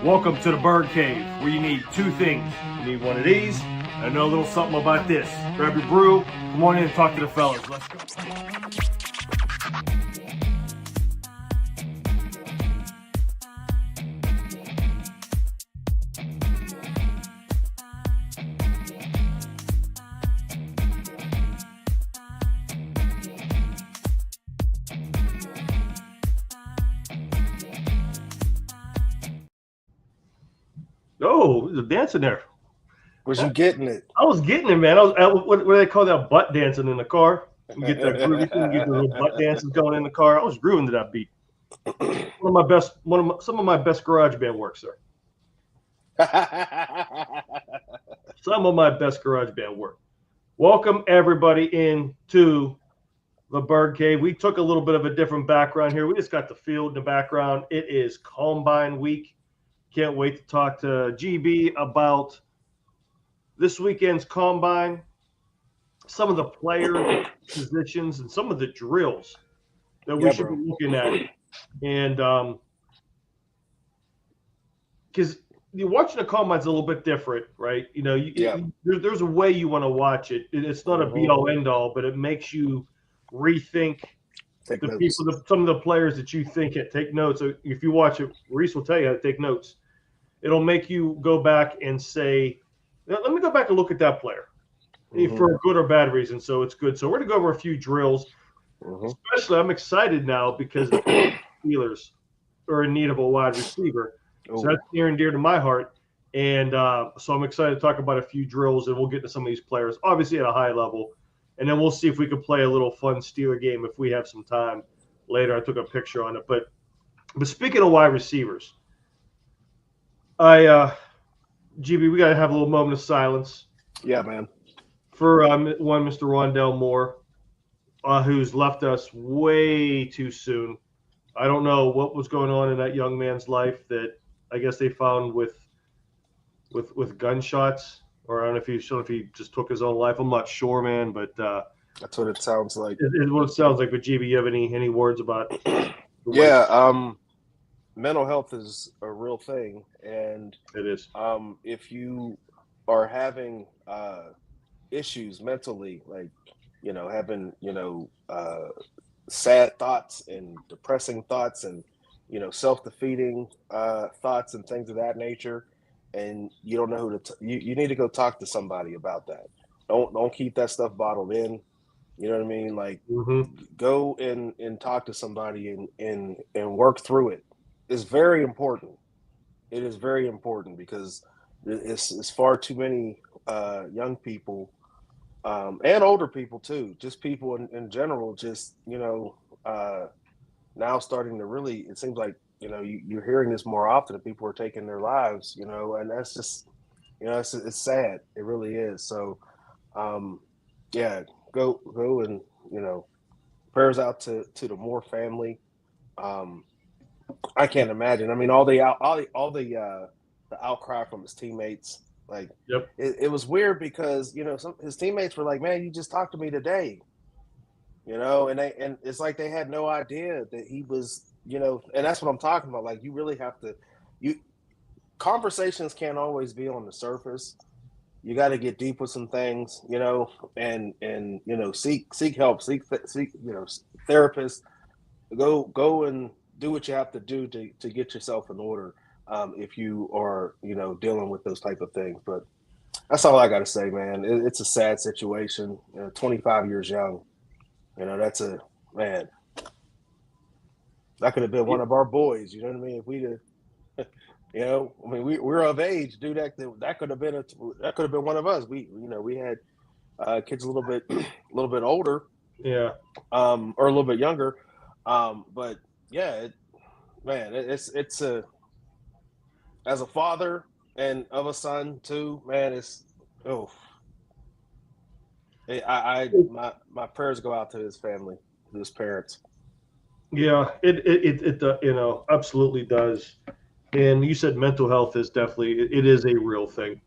Welcome to the Bird Cave, where you need two things. You need one of these, and know a little something about this. Grab your brew, come on in and talk to the fellas. Let's go. Oh, there's a dancing there. Was you getting it? I was getting it, man. What do they call that? Butt dancing in the car. You get that groovy thing, get the little butt dances going in the car. I was grooving to that beat. Some of my best garage band work, sir. Some of my best garage band work. Welcome everybody into the Bird Cave. We took a little bit of a different background here. We just got the field in the background. It is Combine week. Can't wait to talk to GB about this weekend's Combine, some of the player positions, and some of the drills that we should be looking at. And because watching the Combine's a little bit different, right? You know, there's a way you want to watch it. It's not a be-all, end-all, but it makes you rethink some of the players that you think it. Take notes. So if you watch it, Reese will tell you how to take notes. It'll make you go back and say, let me go back and look at that player for a good or bad reason. So it's good. So we're going to go over a few drills. Especially, I'm excited now because the Steelers are in need of a wide receiver. So that's near and dear to my heart. And so I'm excited to talk about a few drills, and we'll get to some of these players, obviously at a high level. And then we'll see if we can play a little fun Steeler game if we have some time later. I took a picture on it. But speaking of wide receivers, GB, we got to have a little moment of silence. Yeah, man. For one, Mr. Rondell Moore, who's left us way too soon. I don't know what was going on in that young man's life that I guess they found with gunshots, or I don't know if he just took his own life. I'm not sure, man, but that's what it sounds like. It's what it sounds like. But GB, you have any words about? Mental health is a real thing, and it is. If you are having issues mentally, like having sad thoughts and depressing thoughts, and self-defeating thoughts and things of that nature, and you don't know who to you need to go talk to somebody about that. Don't keep that stuff bottled in. You know what I mean? Like go and talk to somebody and work through it. It's very important. It is very important because it's far too many young people and older people too, just people in general, just now starting to really, it seems like you're hearing this more often, that people are taking their lives, and that's just it's sad. It really is. So go and prayers out to the Moore family. I can't imagine. I mean, all the outcry from his teammates. Like, it was weird because his teammates were like, "Man, you just talked to me today," and it's like they had no idea that he was, and that's what I'm talking about. Like, you really have to. Conversations can't always be on the surface. You got to get deep with some things, and seek help, seek therapists. Go and do what you have to do to get yourself in order if you are dealing with those type of things. But that's all I got to say, man. It's a sad situation. 25 years young, that's a man. That could have been one of our boys. You know what I mean? If we'd have, we're of age, dude. That could have been one of us. We had kids a little bit older, or a little bit younger. But yeah, it's as a father and of a son too, man, my prayers go out to his family, to his parents. Yeah, it absolutely does. And you said mental health is definitely, it is a real thing.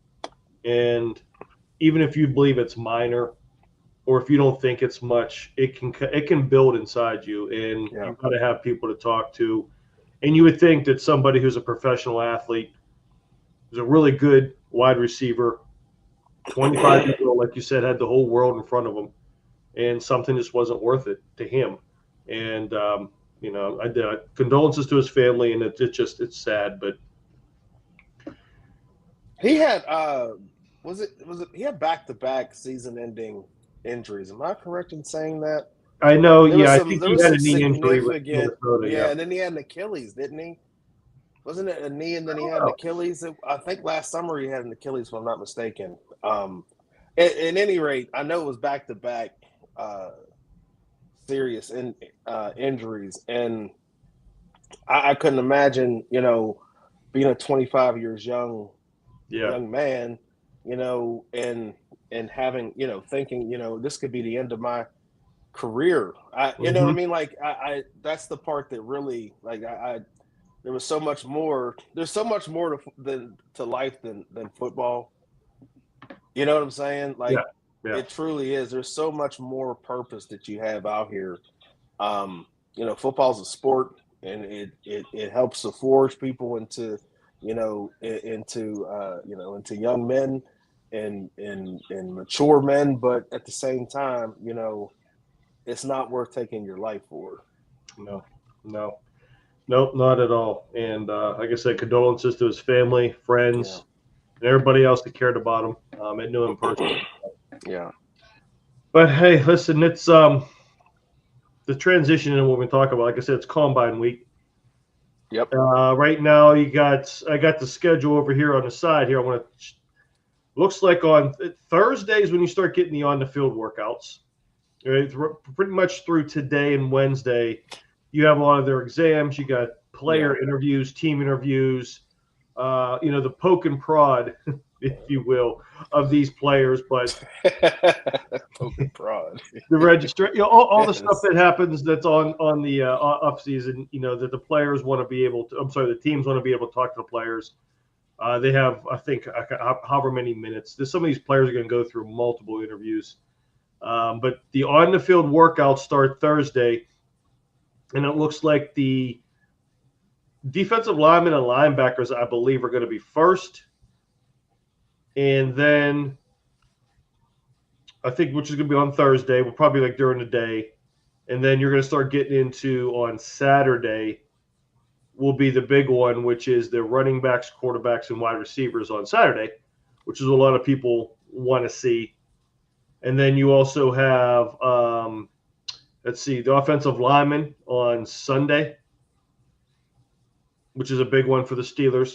And even if you believe it's minor, or if you don't think it's much, it can build inside you, and you've got to have people to talk to. And you would think that somebody who's a professional athlete He's a really good wide receiver. 25 years old, like you said, had the whole world in front of him, and something just wasn't worth it to him. And condolences to his family, and it's sad, but he had was it he had back-to-back season-ending injuries. Am I correct in saying that? I know, I think he had a knee injury with Minnesota, yeah, and then he had an Achilles, didn't he? Wasn't it a knee and then he had an Achilles? I think last summer he had an Achilles, if I'm not mistaken. At any rate, I know it was back-to-back serious injuries, and I couldn't imagine, being a 25 years young man, and having, thinking, this could be the end of my career. You know what I mean? Like I that's the part that really, like, there was so much more. There's so much more to life than football. You know what I'm saying? Like, it truly is. There's so much more purpose that you have out here. Football's a sport, and it helps to forge people into young men and mature men. But at the same time, it's not worth taking your life for. No, not at all. And like I said, condolences to his family, friends, and everybody else that cared about him and knew him personally. Yeah. But hey, listen, it's the transition in what we talk about. Like I said, it's Combine Week. Yep. Right now, I got the schedule over here on the side here. Looks like on Thursdays when you start getting the on the field workouts. Right, pretty much through today and Wednesday, you have a lot of their exams. You got player interviews, team interviews, the poke and prod, if you will, of these players. But poke and prod, the registration, all the stuff that happens that's on the off season, that the players want to be able to. I'm sorry, the teams want to be able to talk to the players. They have, I think, however many minutes. Some of these players are going to go through multiple interviews. But the on-the-field workouts start Thursday, and it looks like the defensive linemen and linebackers, I believe, are going to be first. And then I think, which is going to be on Thursday, will probably like during the day. And then you're going to start getting into on Saturday will be the big one, which is the running backs, quarterbacks, and wide receivers on Saturday, which is a lot of people want to see. And then you also have, the offensive lineman on Sunday, which is a big one for the Steelers.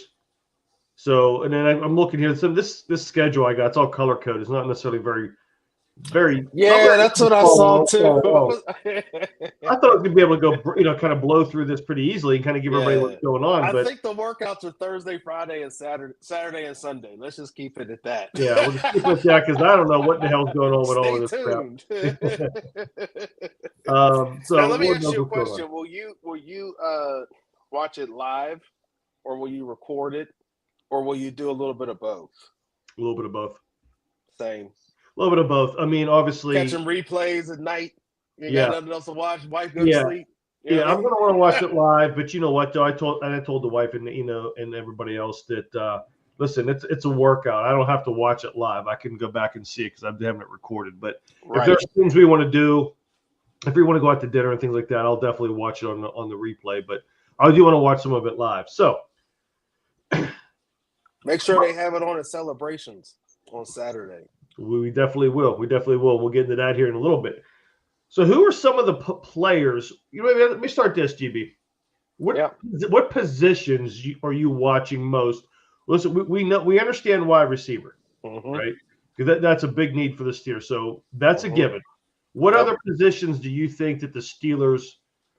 So, and then I'm looking here. So this schedule I got, it's all color coded. It's not necessarily very. Yeah, that's what I saw too. I thought I was gonna be able to go, kind of blow through this pretty easily and kind of give everybody what's going on. I think the workouts are Thursday, Friday, and Saturday and Sunday. Let's just keep it at that. Yeah, we'll just keep it that because I don't know what the hell's going on with all of this crap. So now let me ask you a question: Will you watch it live, or will you record it, or will you do a little bit of both? A little bit of both. Same. A little bit of both. I mean, obviously, catching replays at night. You got nothing else to watch. Wife go to sleep. I'm gonna want to watch it live. But you know what? Though I told the wife and everybody else that listen, it's a workout. I don't have to watch it live. I can go back and see it because I'm having it recorded. But if there's things we want to do, if we want to go out to dinner and things like that, I'll definitely watch it on the replay. But I do want to watch some of it live. So make sure they have it on at celebrations on Saturday. We definitely will. We'll get into that here in a little bit. So, who are some of the players? Let me start this, GB. What positions are you watching most? Listen, we understand wide receiver, right? Because that's a big need for the Steelers. So that's a given. What other positions do you think that the Steelers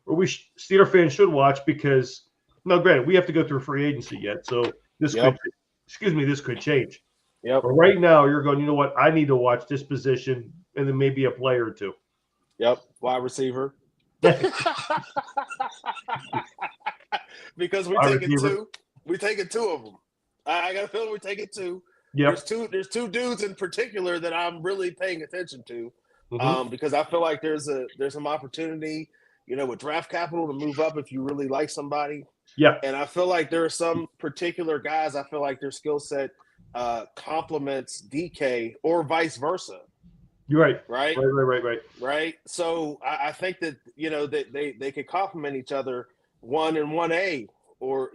or Steeler fans should watch? Because now, granted, we have to go through free agency yet, so this could change. Yep. But right now, you're going, you know what? I need to watch this position and then maybe a player or two. Yep. Wide receiver. Because we're taking two. We're taking two of them. I got a feeling we're taking two. Yep. There's two dudes in particular that I'm really paying attention to because I feel like there's some opportunity, with draft capital to move up if you really like somebody. Yeah. And I feel like there are some particular guys, I feel like their skill set complements DK or vice versa. You're right. Right. Right. So I think that, that they could complement each other 1 and 1A or,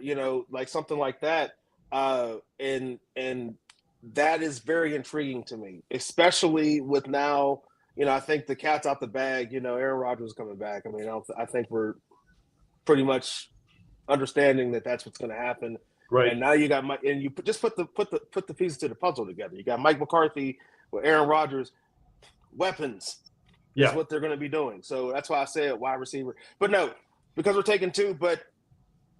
like something like that. And that is very intriguing to me, especially with now, I think the cat's out the bag, Aaron Rodgers is coming back. I mean, I think we're pretty much understanding that that's what's going to happen. Right. And now you got Mike, and you just put the pieces to the puzzle together. You got Mike McCarthy with Aaron Rodgers. Weapons is what they're going to be doing. So that's why I said wide receiver. But no, because we're taking 2. But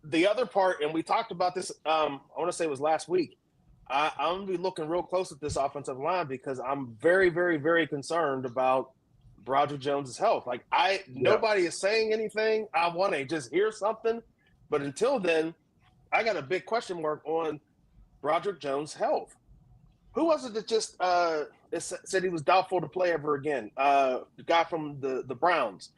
the other part, and we talked about this, I want to say it was last week. I'm going to be looking real close at this offensive line because I'm very, very, very concerned about Broderick Jones' health. Like nobody is saying anything. I want to just hear something. But until then, I got a big question mark on Broderick Jones' health. Who was it that just said he was doubtful to play ever again? The guy from the Browns,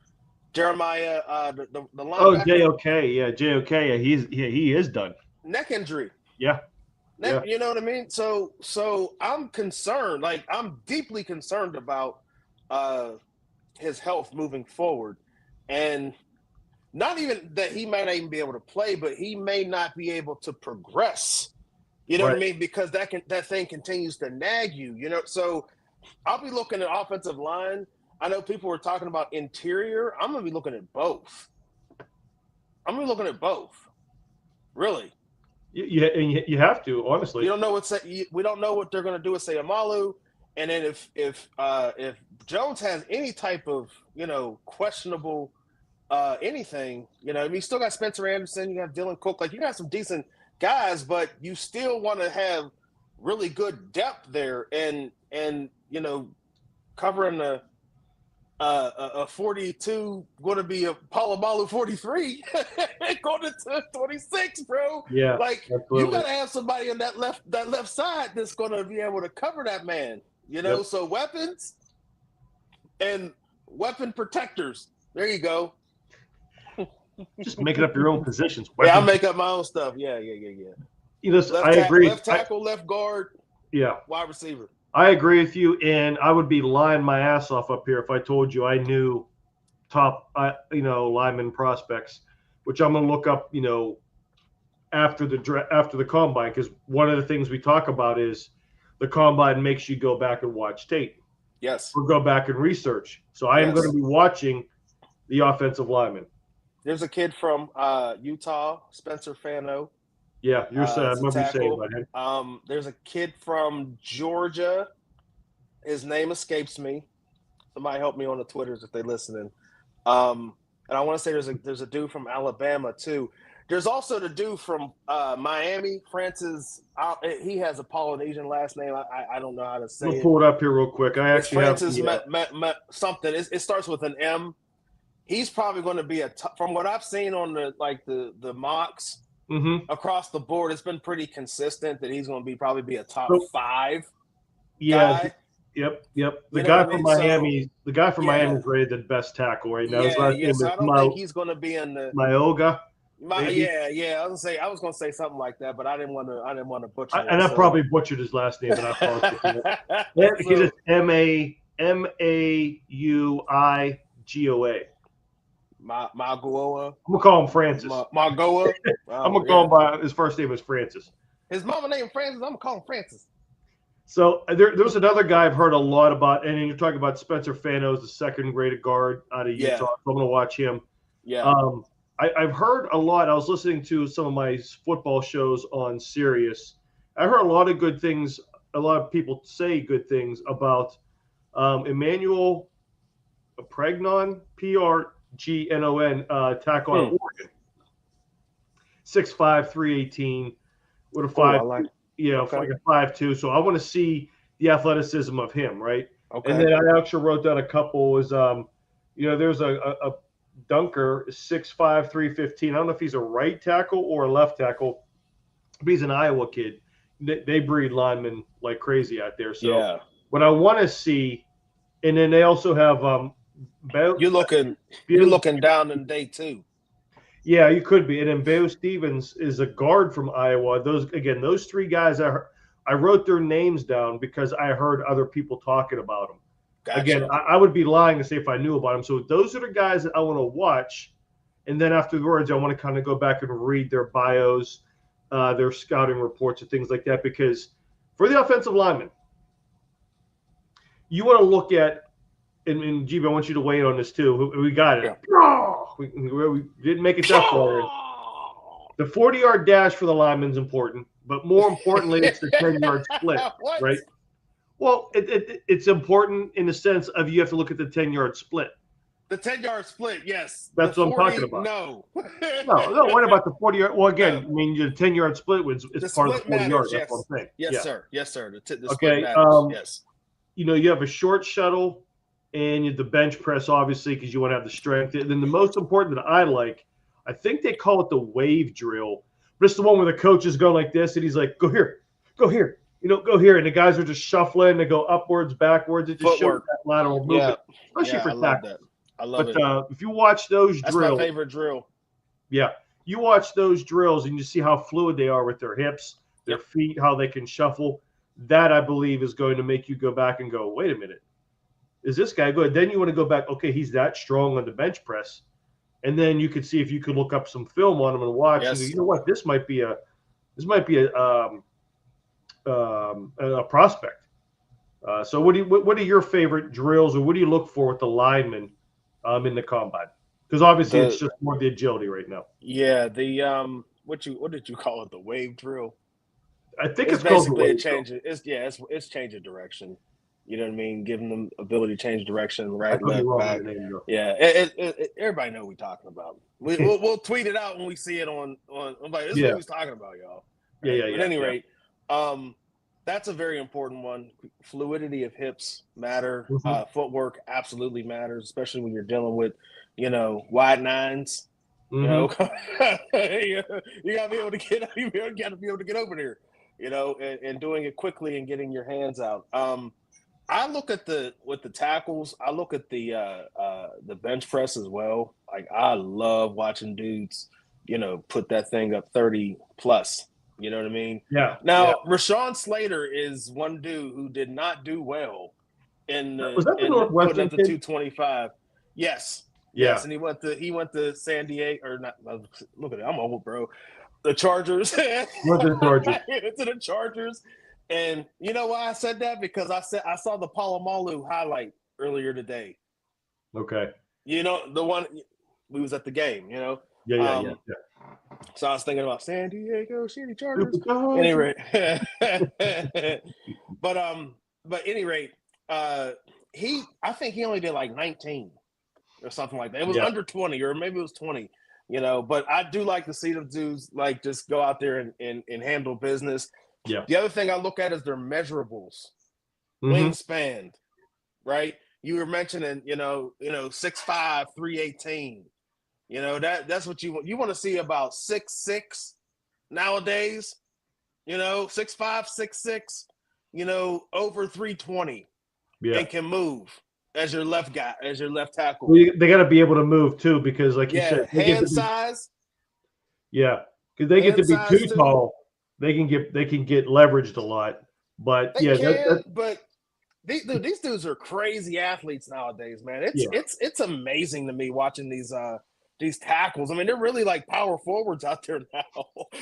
Jeremiah, the linebacker. Oh, JOK, yeah, JOK, yeah, he is done. Neck injury. Yeah. You know what I mean? So I'm concerned. Like I'm deeply concerned about his health moving forward, and not even that he might not even be able to play, but he may not be able to progress. You know what I mean? Because that thing continues to nag you, So I'll be looking at offensive line. I know people were talking about interior. I'm going to be looking at both. Really. You have to, honestly. We don't know what they're going to do with Sayamalu. And then if Jones has any type of, questionable anything, you still got Spencer Anderson, you have Dylan Cook, like you got some decent guys, but you still want to have really good depth there, and covering a 42 going to be a Polamalu 43 going into 26, bro. Yeah, like absolutely. You got to have somebody on that left side that's going to be able to cover that man. Yep. So weapons and weapon protectors. There you go. Just making up your own positions. Yeah, I'll make up my own stuff. Yeah. I agree. Left tackle, left guard. Yeah. Wide receiver. I agree with you, and I would be lying my ass off up here if I told you I knew top, lineman prospects, which I'm going to look up, after the combine, because one of the things we talk about is the combine makes you go back and watch tape. Yes. Or go back and research. So I am going to be watching the offensive lineman. There's a kid from Utah, Spencer Fano. Yeah, you're saying. I remember you saying about him. There's a kid from Georgia. His name escapes me. Somebody help me on the Twitters if they're listening. And I want to say there's a dude from Alabama too. There's also the dude from Miami, Francis. He has a Polynesian last name. I don't know how to say it. We'll pull it up here real quick. I actually Francis something. It starts with an M. He's probably going to be from what I've seen on the mocks across the board. It's been pretty consistent that he's going to probably be a top 5. Yeah. Guy. Yep. The guy from Miami. The guy from Miami is rated the best tackle right now. So I don't think he's going to be in the Myoga. I was going to say something like that, but I didn't want to butcher it. And I probably butchered his last name, and I apologize. He's just Mauigoa. Magoa. I'm gonna call him Francis. Magoa. I'm gonna call him by his first name is Francis. His mama named Francis. I'm gonna call him Francis. So there's another guy I've heard a lot about, and you're talking about Spencer Fano, the second rated guard out of Utah. So I'm gonna watch him. Yeah. I've heard a lot. I was listening to some of my football shows on Sirius. I heard a lot of good things. A lot of people say good things about Emmanuel Pregnon, Prgnon, tackle on Oregon. 6'5", 318 with a 5, like a 5'2". So I want to see the athleticism of him, right? Okay. And then I actually wrote down a couple. There's a dunker, 6'5", 315. I don't know if he's a right tackle or a left tackle, but he's an Iowa kid. They breed linemen like crazy out there. So what I want to see, and then they also have you're looking down in day 2. Yeah, you could be. And then Bayo Stevens is a guard from Iowa. Those three guys, I wrote their names down because I heard other people talking about them. Gotcha. Again, I would be lying to say if I knew about them. So those are the guys that I want to watch. And then afterwards, I want to kind of go back and read their bios, their scouting reports and things like that. Because for the offensive lineman, you want to look at, and Jeeb, I want you to weigh in on this too. We got it. Yeah. We didn't make it that far. The 40-yard dash for the lineman is important, but more importantly, it's the 10-yard split, right? Well, it's important in the sense of you have to look at the 10-yard split. The 10-yard split, yes. That's what I'm talking about. No. no. What about the 40-yard? Well, again, I mean, the 10-yard split is part of the 40 yards. Yes. That's what I'm saying. Yes, sir. Yes, sir. The okay. Split matters. Yes. You know, you have a short shuttle, and you have the bench press, obviously, because you want to have the strength. And then the most important that I like, I think they call it the wave drill. But it's the one where the coach is going like this, and he's like, go here, go here. You know, go here. And the guys are just shuffling. They go upwards, backwards. It just shows that lateral movement, especially for tackle. I love it. But if you watch those drills. That's my favorite drill. Yeah. You watch those drills, and you see how fluid they are with their hips, their feet, how they can shuffle. That, I believe, is going to make you go back and go, wait a minute. Is this guy good? Then you want to go back, okay, he's that strong on the bench press. And then you could see if you could look up some film on him and watch. Yes. And go, you know what? This might be a prospect. So what are your favorite drills, or what do you look for with the linemen in the combine? Because obviously it's just more the agility right now. Yeah, the what did you call it? The wave drill. I think it's called basically a change. It's changing direction. You know what I mean? Giving them ability to change direction, right, left, back. Yeah, everybody know what we're talking about. We'll tweet it out when we see it on. Like, this is what we're talking about, y'all. Right? Yeah. But at any rate, that's a very important one. Fluidity of hips matter. Mm-hmm. Footwork absolutely matters, especially when you're dealing with, wide nines. Mm-hmm. You gotta be able to get. You gotta be able to get over there. And doing it quickly and getting your hands out. I look at the tackles. I look at the bench press as well. Like, I love watching dudes, put that thing up 30 plus. You know what I mean? Yeah. Now, Rashawn Slater is one dude who did not do well in was that the Northwestern putting up the 225. Yes. Yeah. Yes, and he went to San Diego, or not. Look at it, I'm old, bro. The Chargers. To the Chargers. And you know why I said that? Because I saw the Polamalu highlight earlier today. Okay. The one we was at the game. Yeah. So I was thinking about San Diego City Chargers. Anyway, but at any rate, I think he only did like 19 or something like that. It was under 20, or maybe it was 20. But I do like to see them dudes like just go out there and handle business. Yeah. The other thing I look at is their measurables, wingspan, right? You were mentioning, 6'5", 318. That's what you want. You want to see about 6'6" nowadays. 6'5", 6'6", over 320. Yeah. And can move as your left guy, as your left tackle. Well, they got to be able to move too, because like you said, hand size. Yeah, because they get to be too tall. They can get leveraged a lot, but but these dudes are crazy athletes nowadays, man. It's amazing to me watching these tackles. I mean, they're really like power forwards out there now.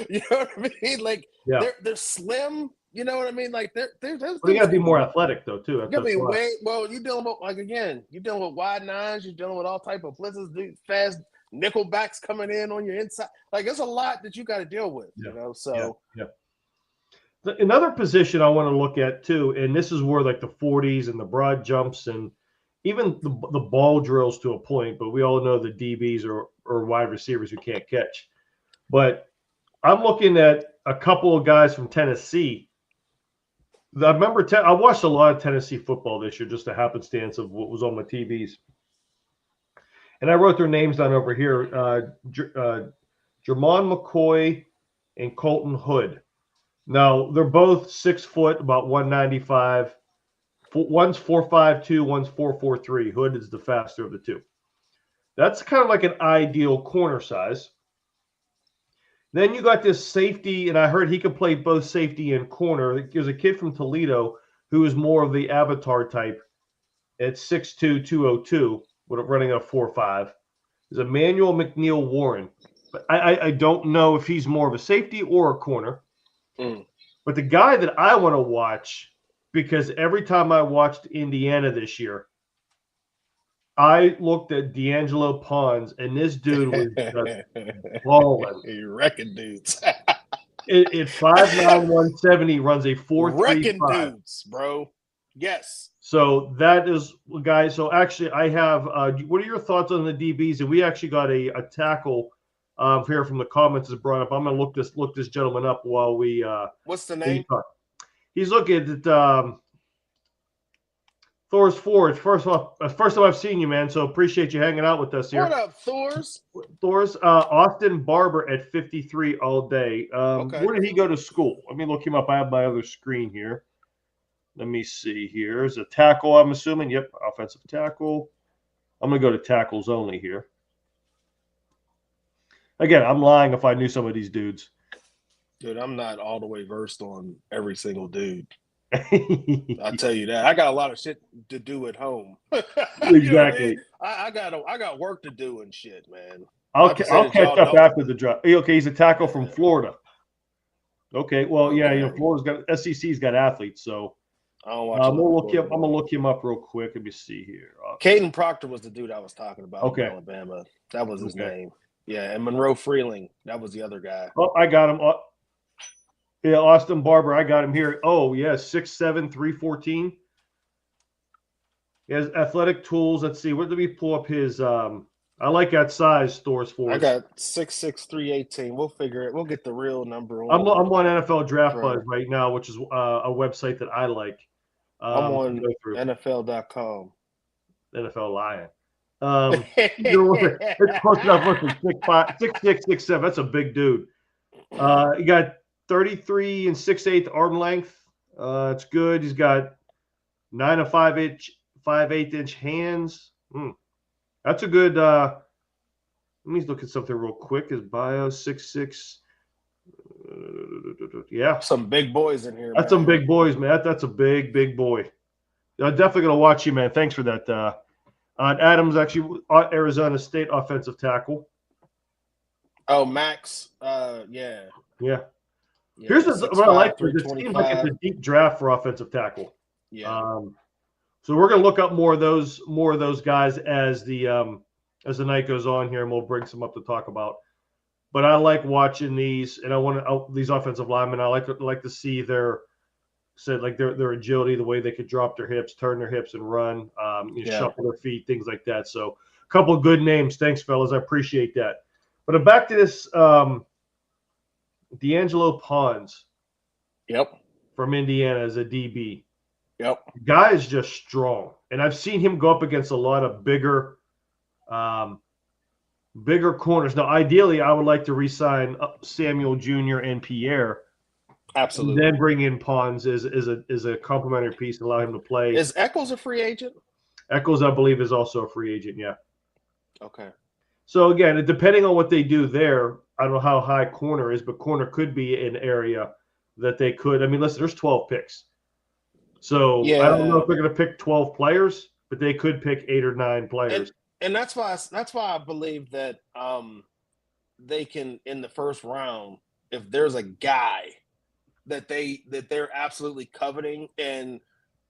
You know what I mean? Like they're slim. You know what I mean? Like they're they got to be more athletic though too. You got to be you're dealing with you're dealing with wide nines. You're dealing with all type of blitzes, fast nickelbacks coming in on your inside. Like, there's a lot that you got to deal with. So. Yeah. Another position I want to look at too, and this is where like the 40s and the broad jumps and even the ball drills to a point, but we all know the DBs or wide receivers who can't catch. But I'm looking at a couple of guys from Tennessee. I remember I watched a lot of Tennessee football this year, just a happenstance of what was on my TVs. And I wrote their names down over here. Jermon McCoy and Colton Hood. Now, they're both 6 foot, about 195. One's 4.52, one's 4.43. Hood is the faster of the two. That's kind of like an ideal corner size. Then you got this safety, and I heard he could play both safety and corner. There's a kid from Toledo who is more of the avatar type at 6'2", 202, running a 4.5. Is Emmanuel McNeil Warren. But I don't know if he's more of a safety or a corner. But the guy that I want to watch, because every time I watched Indiana this year, I looked at D'Angelo Pons, and this dude was just balling. You reckon dudes. At 5'9", 170, runs a 4.35. Wrecking dudes, bro. Yes. So that is, guys. So actually, I have. What are your thoughts on the DBs? And we actually got a tackle here from the comments is brought up. I'm going to look this gentleman up while we. What's the name? He's looking at Thor's Forge. First time I've seen you, man. So appreciate you hanging out with us here. What up, Thor's? Austin Barber at 53 all day. Okay. Where did he go to school? Let me look him up. I have my other screen here. Let me see here. There's a tackle, I'm assuming. Yep, offensive tackle. I'm going to go to tackles only here. Again, I'm lying if I knew some of these dudes. Dude, I'm not all the way versed on every single dude. I'll tell you that. I got a lot of shit to do at home. Exactly. I got work to do and shit, man. I'll catch up after the draft. Okay, he's a tackle from Florida. Okay, well, yeah, Florida's got SEC's got athletes, so I'm gonna look him up real quick. Let me see here. Caden Proctor was the dude I was talking about in Alabama. That was his name. Yeah, and Monroe Freeling, that was the other guy. Oh, I got him. Yeah, Austin Barber, I got him here. Oh, yeah, 6'7", 314. He has athletic tools. Let's see. What did we pull up his I like that size, Thor's Forge. I got 6'6", 318. We'll figure it. We'll get the real number. I'm on NFL Draft Buzz right now, which is a website that I like. I'm on NFL.com. NFL Lion. It's close enough. Listen, 6'5", 6'6", 6'7". That's a big dude. He got 33 and 6/8 arm length. It's good. He's got 9 and 5/8 inch hands. That's a good. Let me look at something real quick. His bio 6'6". Yeah, some big boys in here. That's some big boys, man. That's a big boy. I'm definitely gonna watch you, man. Thanks for that. Adams actually Arizona State offensive tackle. Oh, Max. Yeah. Here's what I like. It seems like it's a deep draft for offensive tackle. Yeah. So we're gonna look up more of those guys as the night goes on here, and we'll bring some up to talk about. But I like watching these, and I want these offensive linemen. I like to see their agility, the way they could drop their hips, turn their hips, and run. Shuffle their feet, things like that. So a couple of good names. Thanks, fellas. I appreciate that. But back to this D'Angelo Pons. Yep. From Indiana as a DB. Yep. The guy is just strong. And I've seen him go up against a lot of bigger corners. Now, ideally, I would like to re-sign Samuel Jr. and Pierre. Absolutely. And then bring in Pons as a complimentary piece and allow him to play. Is Eccles a free agent? Eccles, I believe, is also a free agent, yeah. Okay. So, again, depending on what they do there, I don't know how high corner is, but corner could be an area that they could. I mean, listen, there's 12 picks. So I don't know if they're going to pick 12 players, but they could pick 8 or 9 players. And that's why I believe that they can, in the first round, if there's a guy that they're absolutely coveting, and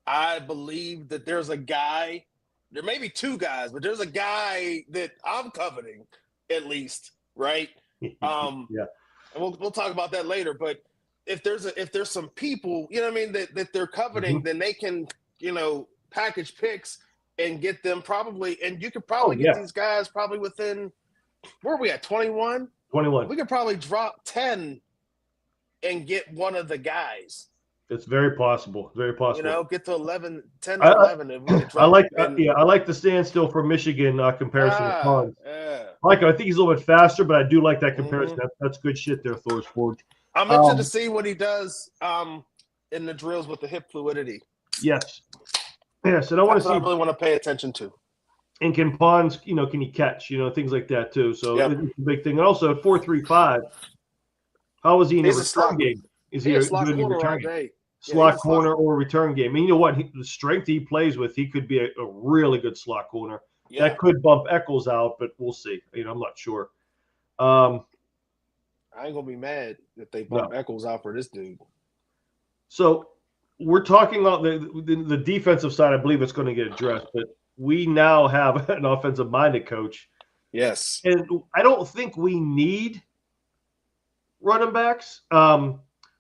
I believe that there's a guy, there may be 2 guys, but there's a guy that I'm coveting at least, right? And we'll talk about that later. But if there's some people, you know what I mean, that they're coveting, then they can, package picks and get them probably, and you could probably get these guys probably within, where are we at, 21? 21. We could probably drop 10 and get one of the guys. It's very possible. Very possible. Get to 11, 10 to 11. And we could drop I like the standstill for Michigan comparison to Pons. I think he's a little bit faster, but I do like that comparison. That's good shit there, Thor's Forge. I'm interested to see what he does in the drills with the hip fluidity. Yes, and I want to see. I really want to pay attention to. And can Pons, can he catch? Things like that too. So it's a big thing. And also at 4.35, How is he in a He's a return slot game? Is he He a a slot good in corner all return game? day. Slot corner or return game. And you know what? The strength he plays with, he could be a really good slot corner. Yeah. That could bump Eccles out, but we'll see. I'm not sure. I ain't gonna be mad if they bump Eccles out for this dude. So we're talking about the defensive side. I believe it's going to get addressed, but we now have an offensive-minded coach. Yes. And I don't think we need running backs.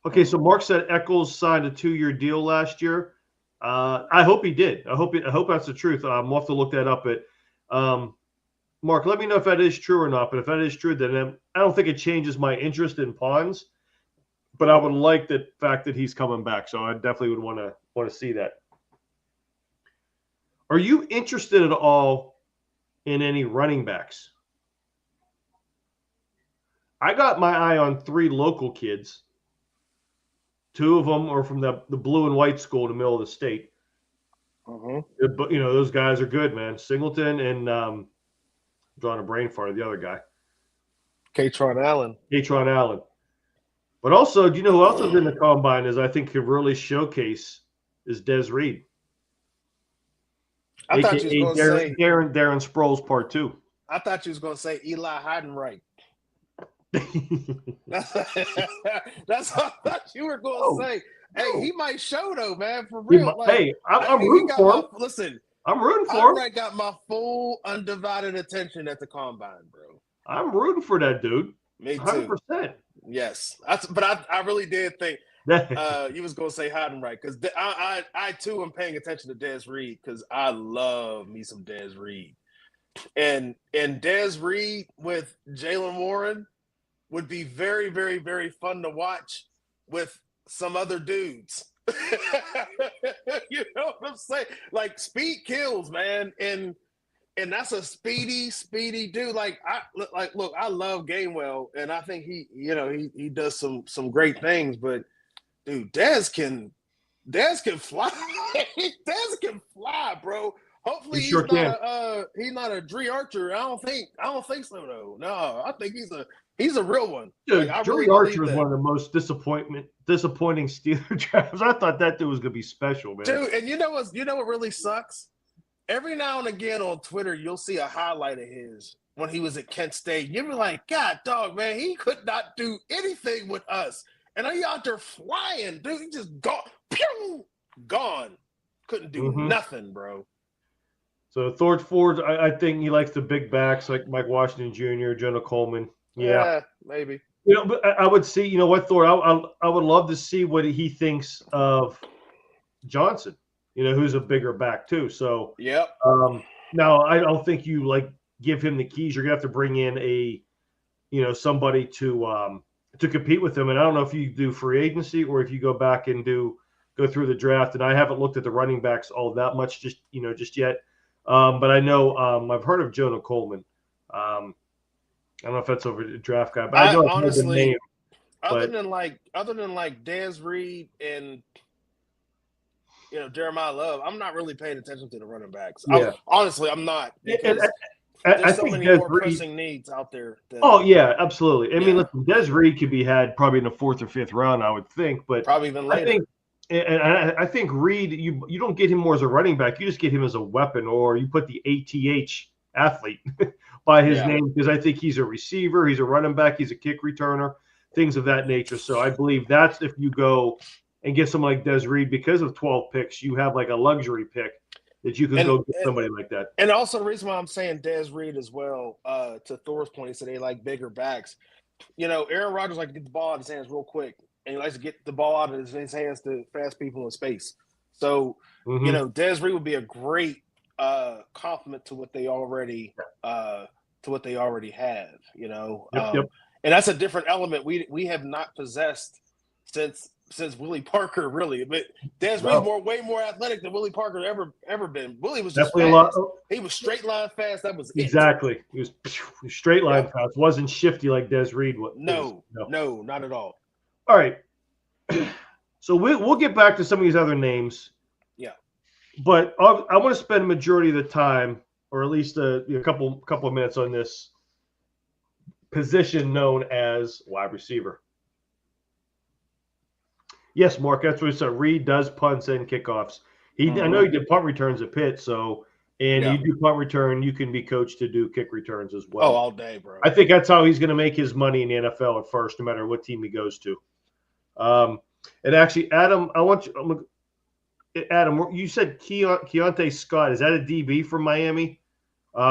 Okay, so Mark said Eccles signed a 2-year deal last year. I hope he did. I hope that's the truth. We'll have to look that up. But Mark, let me know if that is true or not. But if that is true, then I don't think it changes my interest in Pons. But I would like the fact that he's coming back. So I definitely would want to see that. Are you interested at all in any running backs? I got my eye on 3 local kids. 2 of them are from the blue and white school in the middle of the state. But those guys are good, man. Singleton and drawing a brain fart of the other guy. Katron Allen. But also, do you know who else is in the combine I think could really showcase is Des Reed. I thought you was going to say Darren Sproles Part 2. I thought you was going to say Eli Heidenreich. That's what I thought you were going to say. Hey, he might show though, man, for real. I'm rooting for him. Listen, I'm rooting for him. I got my full undivided attention at the combine, bro. I'm rooting for that dude. Me too. 100%. Yes, but I really did think you was gonna say Heidenreich because I too am paying attention to Des Reed because I love me some Des Reed, and Des Reed with Jaylen Warren would be very, very, very fun to watch with some other dudes. You know what I'm saying? Like speed kills, man, and that's a speedy dude. Look, I love Gainwell, and I think he does some great things. But dude, Des can fly. Des can fly, bro. Hopefully he's not a Dre Archer. I don't think so though. No, I think he's a real one. Dude, Dre Archer is one of the most disappointing Steeler drafts. I thought that dude was gonna be special, man. Dude, and you know what really sucks? Every now and again on Twitter, you'll see a highlight of his when he was at Kent State. You'll be like, God, dog, man, he could not do anything with us. And he out there flying, dude. He just gone. Couldn't do nothing, bro. So Ford, I think he likes the big backs like Mike Washington Jr., Jonah Coleman. Yeah, maybe. But I would see, you know what, Thor, I would love to see what he thinks of Johnson, who's a bigger back too. So, now I don't think you give him the keys. You're going to have to bring in somebody to compete with him. And I don't know if you do free agency or if you go back and go through the draft. And I haven't looked at the running backs all that much just yet. But I know I've heard of Jonah Coleman. I don't know if that's over the draft guy, but I know honestly, name, other than Des Reed and Jeremiah Love, I'm not really paying attention to the running backs. Yeah. I'm not. There's so many more pressing needs out there. Yeah, absolutely. I mean, listen, Des Reed could be had probably in the 4th or 5th round, I would think, but probably even later. I think Reed, you don't get him more as a running back. You just get him as a weapon, or you put the ATH athlete by his name, because I think he's a receiver, he's a running back, he's a kick returner, things of that nature. So I believe that's if you go and get someone like Des Reed, because of 12 picks, you have like a luxury pick that you can go get somebody like that. And also the reason why I'm saying Des Reed as well, to Thor's point, he said they like bigger backs. Aaron Rodgers likes to get the ball out of his hands real quick, and he likes to get the ball out of his hands to fast people in space. So, Des Reed would be a great compliment to what they already have. And that's a different element we have not possessed since Willie Parker, really. But Des Reed's way more athletic than Willie Parker ever been. Willie was just fast. He was straight line fast. That was exactly. He was straight line fast. Wasn't shifty like Des Reed was. No, not at all. All right. So we'll get back to some of these other names. Yeah. But I want to spend a majority of the time, or at least a couple of minutes on this position known as wide receiver. Yes, Mark, that's what he said. Reed does punts and kickoffs. I know he did punt returns at Pitt, so you do punt return, you can be coached to do kick returns as well. Oh, all day, bro. I think that's how he's going to make his money in the NFL at first, no matter what team he goes to. And actually, Adam, Adam, you said Keontae Scott. Is that a DB from Miami?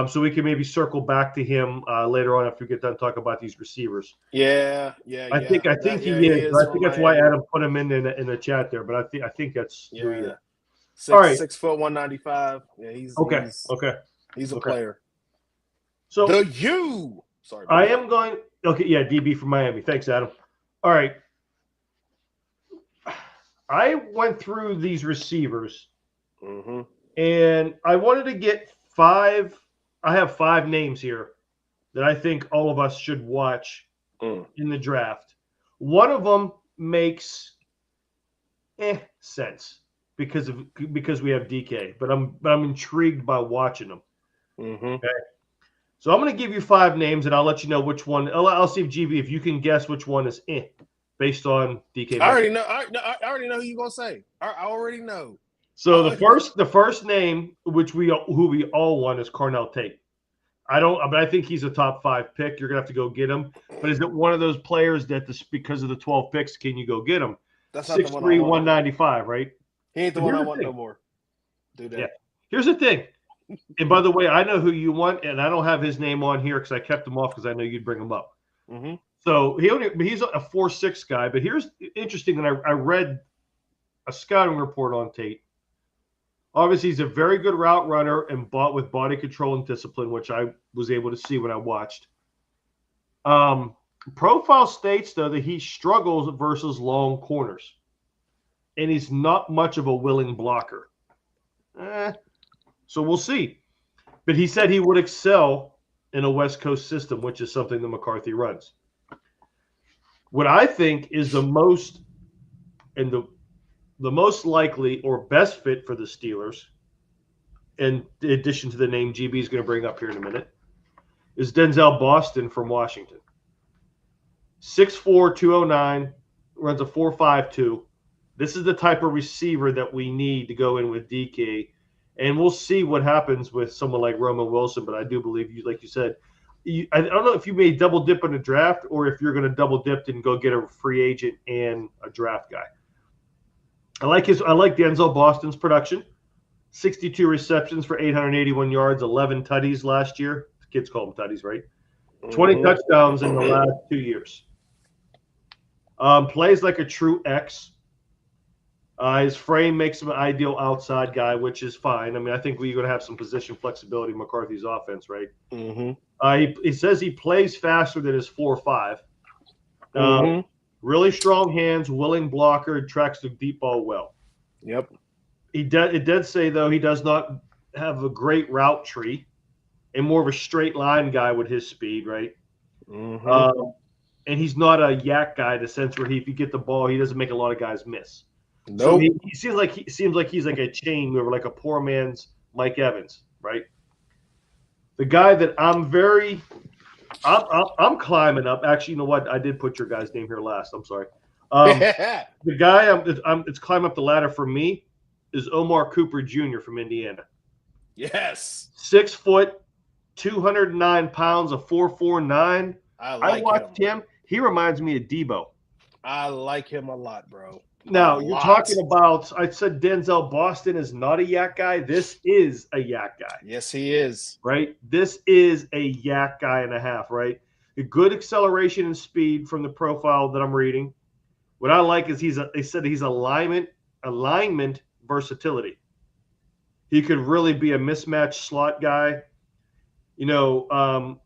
So we can maybe circle back to him later on after we get done talking about these receivers. Yeah. I think he is. I think that's why Adam put him in the chat there. But I think that's who he is. All right. 6 foot 195. Yeah, he's He's a player. So Sorry. I am going. Okay, yeah, DB from Miami. Thanks, Adam. All right. I went through these receivers, and I wanted to get 5. I have 5 names here that I think all of us should watch in the draft. One of them makes sense because we have DK, but I'm intrigued by watching them. Okay. So I'm going to give you 5 names, and I'll let you know which one. I'll see if GB, if you can guess which one is based on DK. I already know. I already know who you're gonna say. I already know. So the first name, who we all want, is Carnell Tate. But I think he's a top 5 pick. You're gonna have to go get him. But is it one of those players that because of the 12 picks, can you go get him? That's not 6'3", 195, right? He ain't the one I want no more. Do that. Yeah. Here's the thing. And by the way, I know who you want, and I don't have his name on here because I kept him off because I know you'd bring him up. So he's a 4'6" guy. But here's interesting that I read a scouting report on Tate. Obviously, he's a very good route runner and with body control and discipline, which I was able to see when I watched. Profile states, though, that he struggles versus long corners, and he's not much of a willing blocker. So we'll see. But he said he would excel in a West Coast system, which is something that McCarthy runs. What I think is the most likely or best fit for the Steelers, in addition to the name GB is going to bring up here in a minute, is Denzel Boston from Washington. 6'4", 209, runs a 4.52. This is the type of receiver that we need to go in with DK. And we'll see what happens with someone like Roman Wilson, but I do believe you, like you said, I don't know if you may double dip in a draft or if you're going to double dip and go get a free agent and a draft guy. I like Denzel Boston's production. 62 receptions for 881 yards, 11 tutties last year. The kids call them tutties, right? 20 touchdowns in the last 2 years. Plays like a true X. His frame makes him an ideal outside guy, which is fine. I mean, I think we're going to have some position flexibility in McCarthy's offense, right? He says he plays faster than his 4.5. Really strong hands, willing blocker, tracks the deep ball well. Yep. It did say, though, he does not have a great route tree and more of a straight line guy with his speed, right? And he's not a yak guy in the sense where if you get the ball, he doesn't make a lot of guys miss. Nope. So he seems like he's like a chain mover, like a poor man's Mike Evans, right? The guy that I'm climbing up. Actually, you know what? I did put your guy's name here last. I'm sorry. The guy it's climbing up the ladder for me is Omar Cooper Jr. from Indiana. Yes. 6 foot, 209 pounds, a 4.49. I watched him. He reminds me of Debo. I like him a lot, bro. Now, you're talking about, I said Denzel Boston is not a yak guy. This is a yak guy. Yes, he is. Right? This is a yak guy and a half, right? A good acceleration and speed from the profile that I'm reading. What I like is they said he's alignment versatility. He could really be a mismatched slot guy. You know,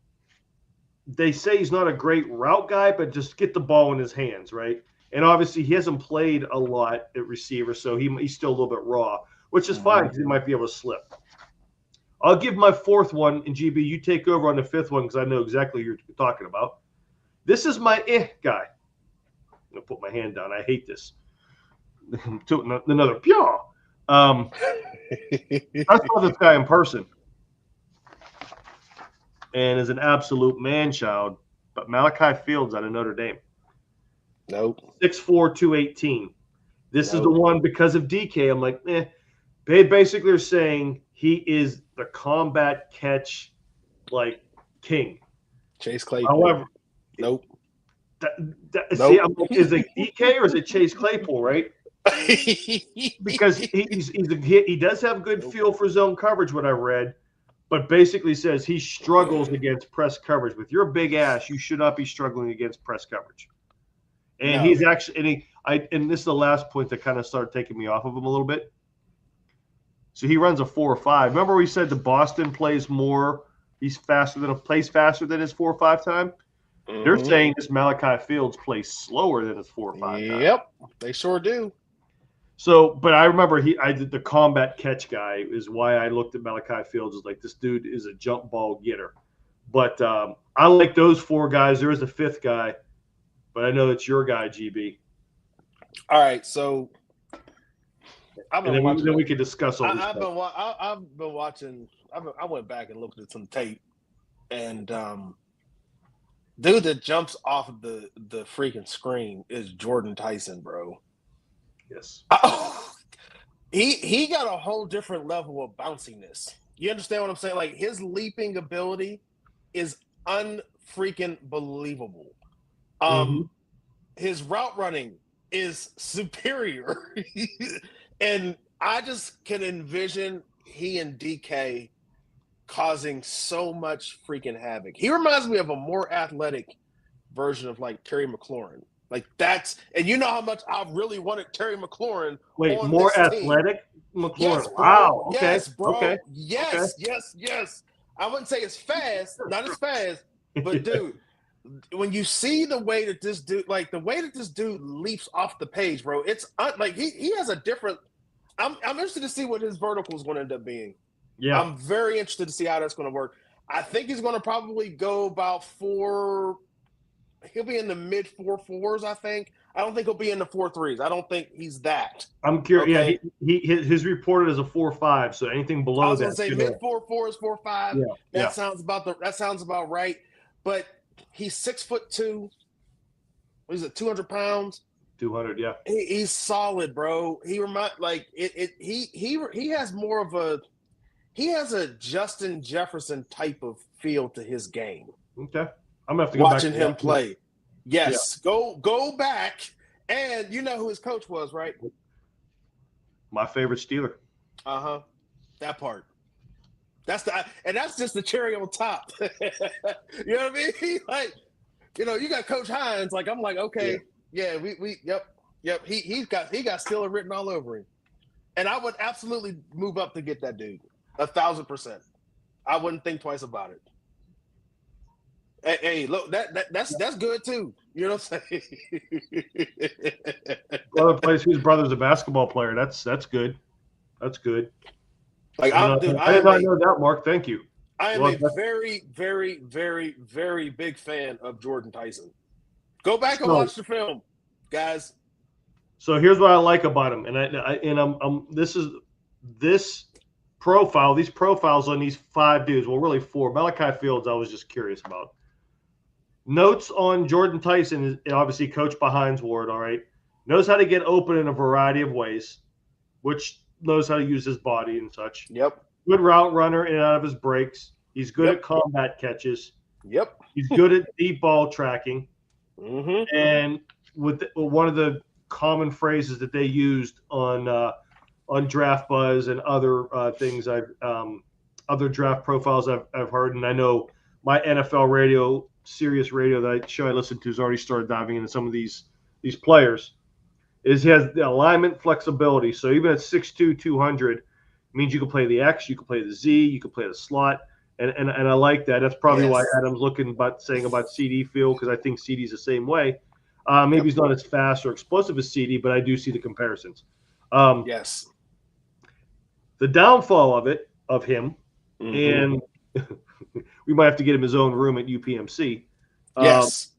they say he's not a great route guy, but just get the ball in his hands, right? And obviously, he hasn't played a lot at receiver, so he's still a little bit raw, which is fine because he might be able to slip. I'll give my 4th one, and GB, you take over on the 5th one because I know exactly who you're talking about. This is my guy. I'm going to put my hand down. I hate this. Another pure. I saw this guy in person and is an absolute man-child, but Malachi Fields out of Notre Dame. Nope. 6'4", 218. This is the one because of DK. I'm like, They basically are saying he is the combat catch king. Chase Claypool. However, nope. See, I'm like, is it DK or is it Chase Claypool, right? Because he does have good feel for zone coverage, what I read, but basically says he struggles against press coverage. With your big ass, you should not be struggling against press coverage. And he's actually, and this is the last point that kind of started taking me off of him a little bit. So he runs a 4.5. Remember we said the Boston plays more. He's plays faster than his 4.5 time. Mm-hmm. They're saying this Malachi Fields plays slower than his 4.5 time. Yep, they sure do. So, but I remember I did the combat catch guy is why I looked at Malachi Fields as like this dude is a jump ball getter. But I like those 4 guys. There is a 5th guy, but I know it's your guy, GB. All right, so then we can discuss all this. I've been watching. I went back and looked at some tape, and dude that jumps off of the freaking screen is Jordan Tyson, bro. Yes. He got a whole different level of bounciness. You understand what I'm saying? Like his leaping ability is unfreaking believable. His route running is superior. And I just can envision he and DK causing so much freaking havoc. He reminds me of a more athletic version of like Terry McLaurin. Like and you know how much I really wanted Terry McLaurin. Wait, more athletic McLaurin? Yes, wow. Okay. Yes, bro. Okay. Yes, okay. Yes. I wouldn't say as fast, not as fast, but dude, when you see the way that this dude, leaps off the page, bro, it's like he has a different. I'm interested to see what his vertical is going to end up being. Yeah, I'm very interested to see how that's going to work. I think he's going to probably go about 4. He'll be in the mid 4.4s. I think. I don't think he'll be in the 4.3s. I don't think he's that. I'm curious. Okay? Yeah, his reported as a 4.5. So anything below that. I was going to say mid 4.4s, 4.5. Yeah, that sounds about right. But he's 6'2". What is it? 200 pounds. 200. Yeah. He's solid, bro. He has more of a. He has a Justin Jefferson type of feel to his game. Okay. I'm gonna have to go watching him play. Yes, yeah. Go back, and you know who his coach was, right? My favorite Steeler. That part. That's just the cherry on top. You know what I mean? Like, you got Coach Hines. Like, I'm like, okay, yep. He got Steeler written all over him, and I would absolutely move up to get that dude 1,000%. I wouldn't think twice about it. Hey, look, that's good too. You know what I'm saying? Brother plays whose brother's a basketball player. That's good. That's good. Like I did not know that, Mark. Thank you. I am a very, very, very, very big fan of Jordan Tyson. Go back and watch the film, guys. So here's what I like about him, this profile. These profiles on these 5 dudes. Well, really 4. Malachi Fields, I was just curious about. Notes on Jordan Tyson is obviously coached by Hines Ward, all right. Knows how to get open in a variety of ways, which knows how to use his body and such. Yep. Good route runner in and out of his breaks. He's good at combat catches. Yep. He's good at deep ball tracking. Mm-hmm. And with one of the common phrases that they used on Draft Buzz and other things other draft profiles I've heard, and I know my NFL radio, Sirius Radio, that show I listen to, has already started diving into some of these players. Is he has the alignment flexibility. So even at 6'2", 200, means you can play the X, you can play the Z, you can play the slot, and I like that. That's probably why Adam's saying about CD Field, because I think CD's the same way. Maybe he's not as fast or explosive as CD, but I do see the comparisons. Yes. The downfall of him, and we might have to get him his own room at UPMC. Yes.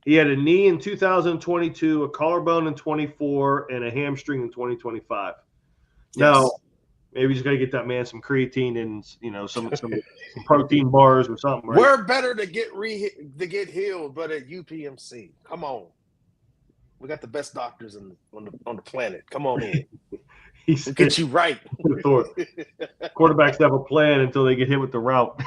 He had a knee in 2022, a collarbone in 24, and a hamstring in 2025. Yes. Now, maybe he's got to get that man some creatine and some protein bars or something. Right? We're better to get healed, but at UPMC. Come on. We got the best doctors on the planet. Come on in. We'll get you right. Quarterbacks have a plan until they get hit with the route.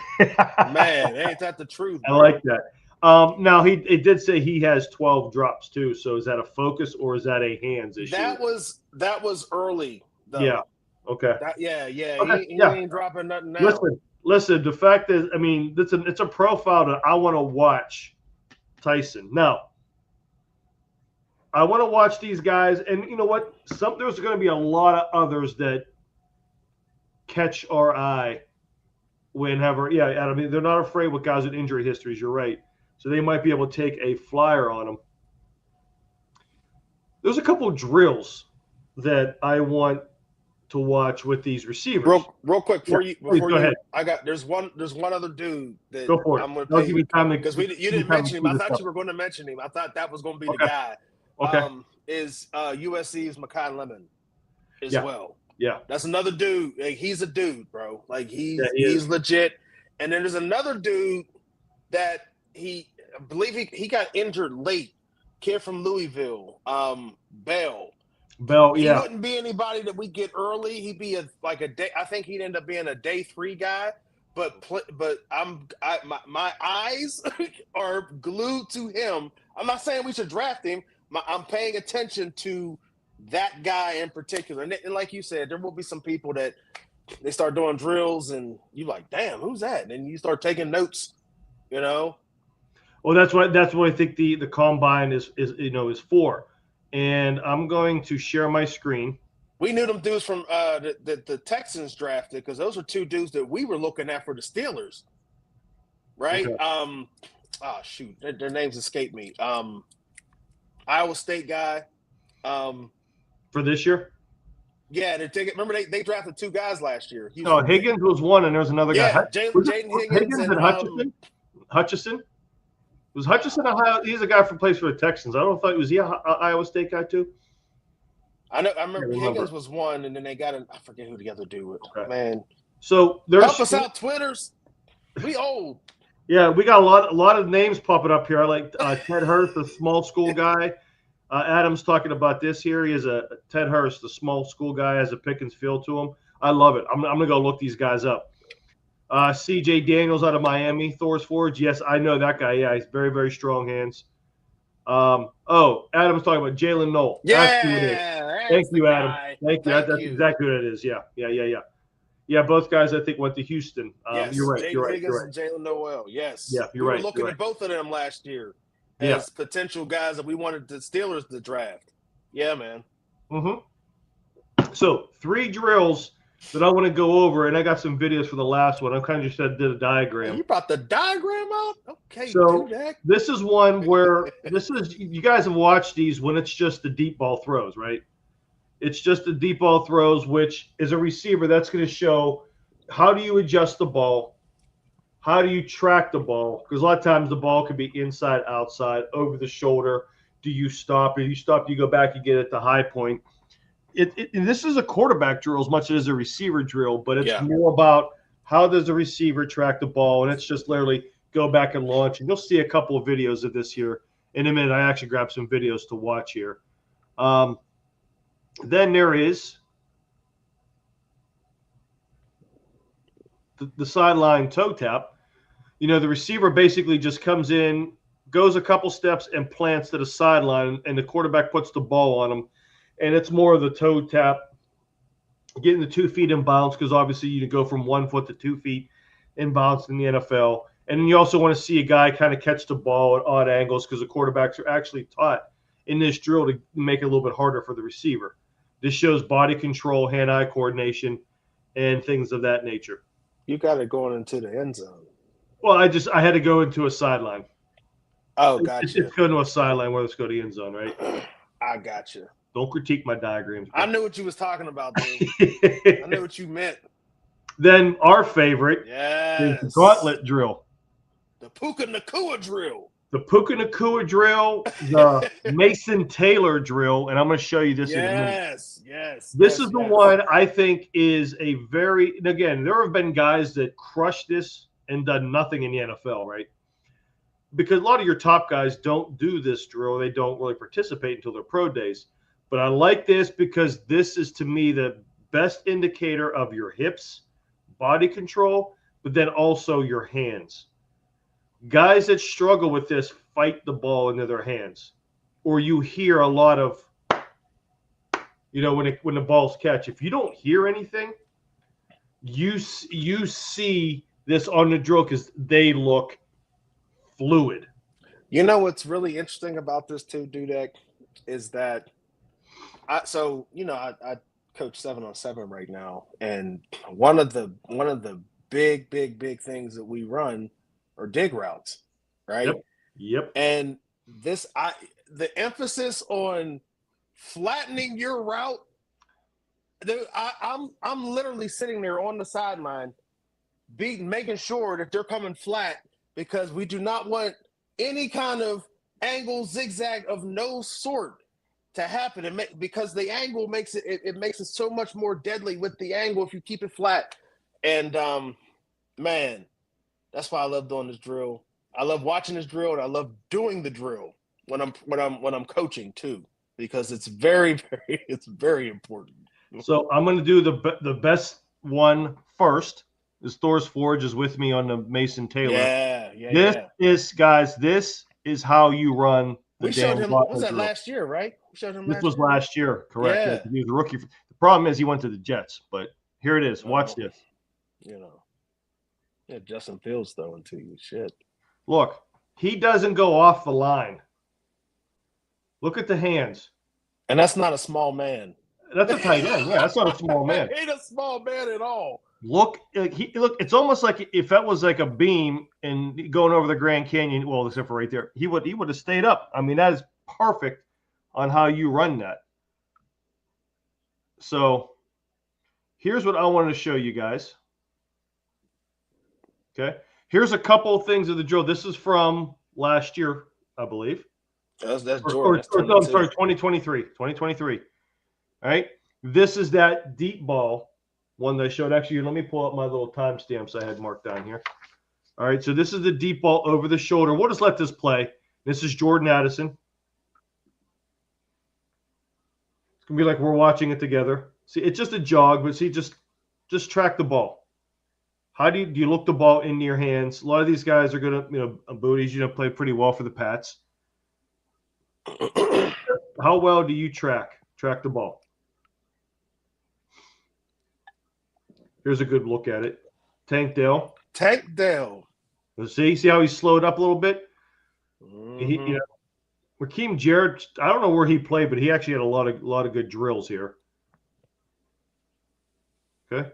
Man, ain't that the truth, bro? I like that. Now it did say he has 12 drops too. So is that a focus or is that a hands issue? That was early, though. Yeah. Okay. Okay. He ain't dropping nothing now. Listen. The fact is, I mean, it's a profile that I want to watch Tyson. Now, I want to watch these guys, and you know what? There's going to be a lot of others that catch our eye whenever. Yeah, I mean, they're not afraid with guys with injury histories. You're right. So they might be able to take a flyer on them. There's a couple of drills that I want to watch with these receivers. Real quick before you go ahead. There's one other dude that go for it. I'm going to pay because you didn't mention him. I thought you were going to mention him. I thought that was going to be the guy. Okay. Is USC's Makai Lemon as well. Yeah. That's another dude. Like, he's a dude, bro. Like he's legit. And then there's another dude that I believe he got injured late. Kid from Louisville, Bell. He wouldn't be anybody that we get early. He'd be a day. I think he'd end up being a day 3 guy. But my eyes are glued to him. I'm not saying we should draft him. I'm paying attention to that guy in particular. And like you said, there will be some people that they start doing drills and you're like, damn, who's that? And then you start taking notes, you know. Well, that's what I think the combine is for. And I'm going to share my screen. We knew them dudes from the Texans drafted because those were 2 dudes that we were looking at for the Steelers. Right? Okay. Their names escape me. Iowa State guy. For this year? Yeah, remember they drafted 2 guys last year. No, Higgins was one, and there's another guy. Jaden Higgins and Hutchinson. Hutchinson? Was Hutchinson Ohio? He's a guy from plays for the Texans. I don't know if was he an Iowa State guy too. I remember Higgins was one, and then they got I forget who the other dude was. Okay. Man, so help us out, Twitters. We old. Yeah, we got a lot of names popping up here. I like Ted Hurst, the small school guy. Adam's talking about this here. He is Ted Hurst, the small school guy, has a Pickens feel to him. I love it. I'm gonna go look these guys up. C.J. Daniels out of Miami, Thor's Forge. Yes, I know that guy. Yeah, he's very, very strong hands. Adam's talking about Jalen Noel. Yeah. Thank you, Adam. Thank you. That's exactly what it is. Yeah. Yeah, both guys I think went to Houston. Yes. You're right. You're right. And Jalen Noel. Yes. Yeah, you're right. We were looking at both of them last year as potential guys that we wanted the Steelers to draft. Yeah, man. Mm-hmm. So 3 drills that I want to go over, and I got some videos for the last one. I kind of just did a diagram. You brought the diagram out? Okay. So this is one where you guys have watched these when it's just the deep ball throws, right? It's just the deep ball throws, which is a receiver that's going to show how do you adjust the ball, how do you track the ball, because a lot of times the ball could be inside, outside, over the shoulder. Do you stop? If you stop, you go back, you get at the high point. This is a quarterback drill as much as a receiver drill, but it's more about how does the receiver track the ball, and it's just literally go back and launch. And you'll see a couple of videos of this here in a minute. I actually grabbed some videos to watch here. Then there is the sideline toe tap. The receiver basically just comes in, goes a couple steps, and plants to the sideline, and the quarterback puts the ball on him. And it's more of the toe tap, getting the 2 feet in bounds, because obviously you go from 1 foot to 2 feet in bounds in the NFL. And then you also want to see a guy kind of catch the ball at odd angles, because the quarterbacks are actually taught in this drill to make it a little bit harder for the receiver. This shows body control, hand-eye coordination, and things of that nature. You got it going into the end zone. Well, I had to go into a sideline. Oh, gotcha. It's going to a sideline where let's go to the end zone, right? I gotcha. Don't critique my diagrams. I knew what you was talking about, dude. I knew what you meant. Then our favorite is the gauntlet drill. The Puka Nacua drill. The Puka Nacua drill, the Mason Taylor drill, and I'm going to show you this in a minute. Yes. This is the one I think is a very – and, again, there have been guys that crushed this and done nothing in the NFL, right? because a lot of your top guys don't do this drill. They don't really participate until their pro days. But I like this because this is, to me, the best indicator of your hips, body control, but then also your hands. Guys that struggle with this fight the ball into their hands, or you hear a lot of, when the balls catch. If you don't hear anything, you see this on the drill because they look fluid. You know what's really interesting about this too, Dudek, is that I coach 7-on-7 right now, and one of the big things that we run are dig routes, right? Yep. And the emphasis on flattening your route. I'm literally sitting there on the sideline, making sure that they're coming flat, because we do not want any kind of angle, zigzag of no sort to happen. Because the angle makes it makes it so much more deadly with the angle if you keep it flat. And man, that's why I love doing this drill. I love watching this drill, and I love doing the drill when I'm coaching too, because it's very important. So I'm going to do the best one first. This Thor's Forge is with me on the Mason Taylor. This is how you run the we showed him. Was that last year, right? We showed him. This was last year, correct? Yeah. He was a rookie. The problem is he went to the Jets, but here it is. Watch this. Justin Fields throwing to you. Shit. Look, he doesn't go off the line. Look at the hands. And that's not a small man. That's a tight end. Yeah, that's not a small man. He ain't a small man at all. Look, it's almost like if that was like a beam and going over the Grand Canyon, well, except for right there, he would have stayed up. I mean, that is perfect on how you run that. So here's what I wanted to show you guys. Okay. Here's a couple of things of the drill. This is from last year, I believe. That's Jordan. I'm sorry, 2023. 2023. All right. This is that deep ball one that I showed. Actually, let me pull up my little timestamps I had marked down here. All right. So this is the deep ball over the shoulder. We'll just let this play. This is Jordan Addison. It's going to be like we're watching it together. See, it's just a jog, but see, just track the ball. How do you look the ball into your hands? A lot of these guys are going to, booties, play pretty well for the Pats. How well do you track the ball? Here's a good look at it. Tank Dell. See how he slowed up a little bit? Mm-hmm. Raheem Jarrett, I don't know where he played, but he actually had a lot of good drills here. Okay.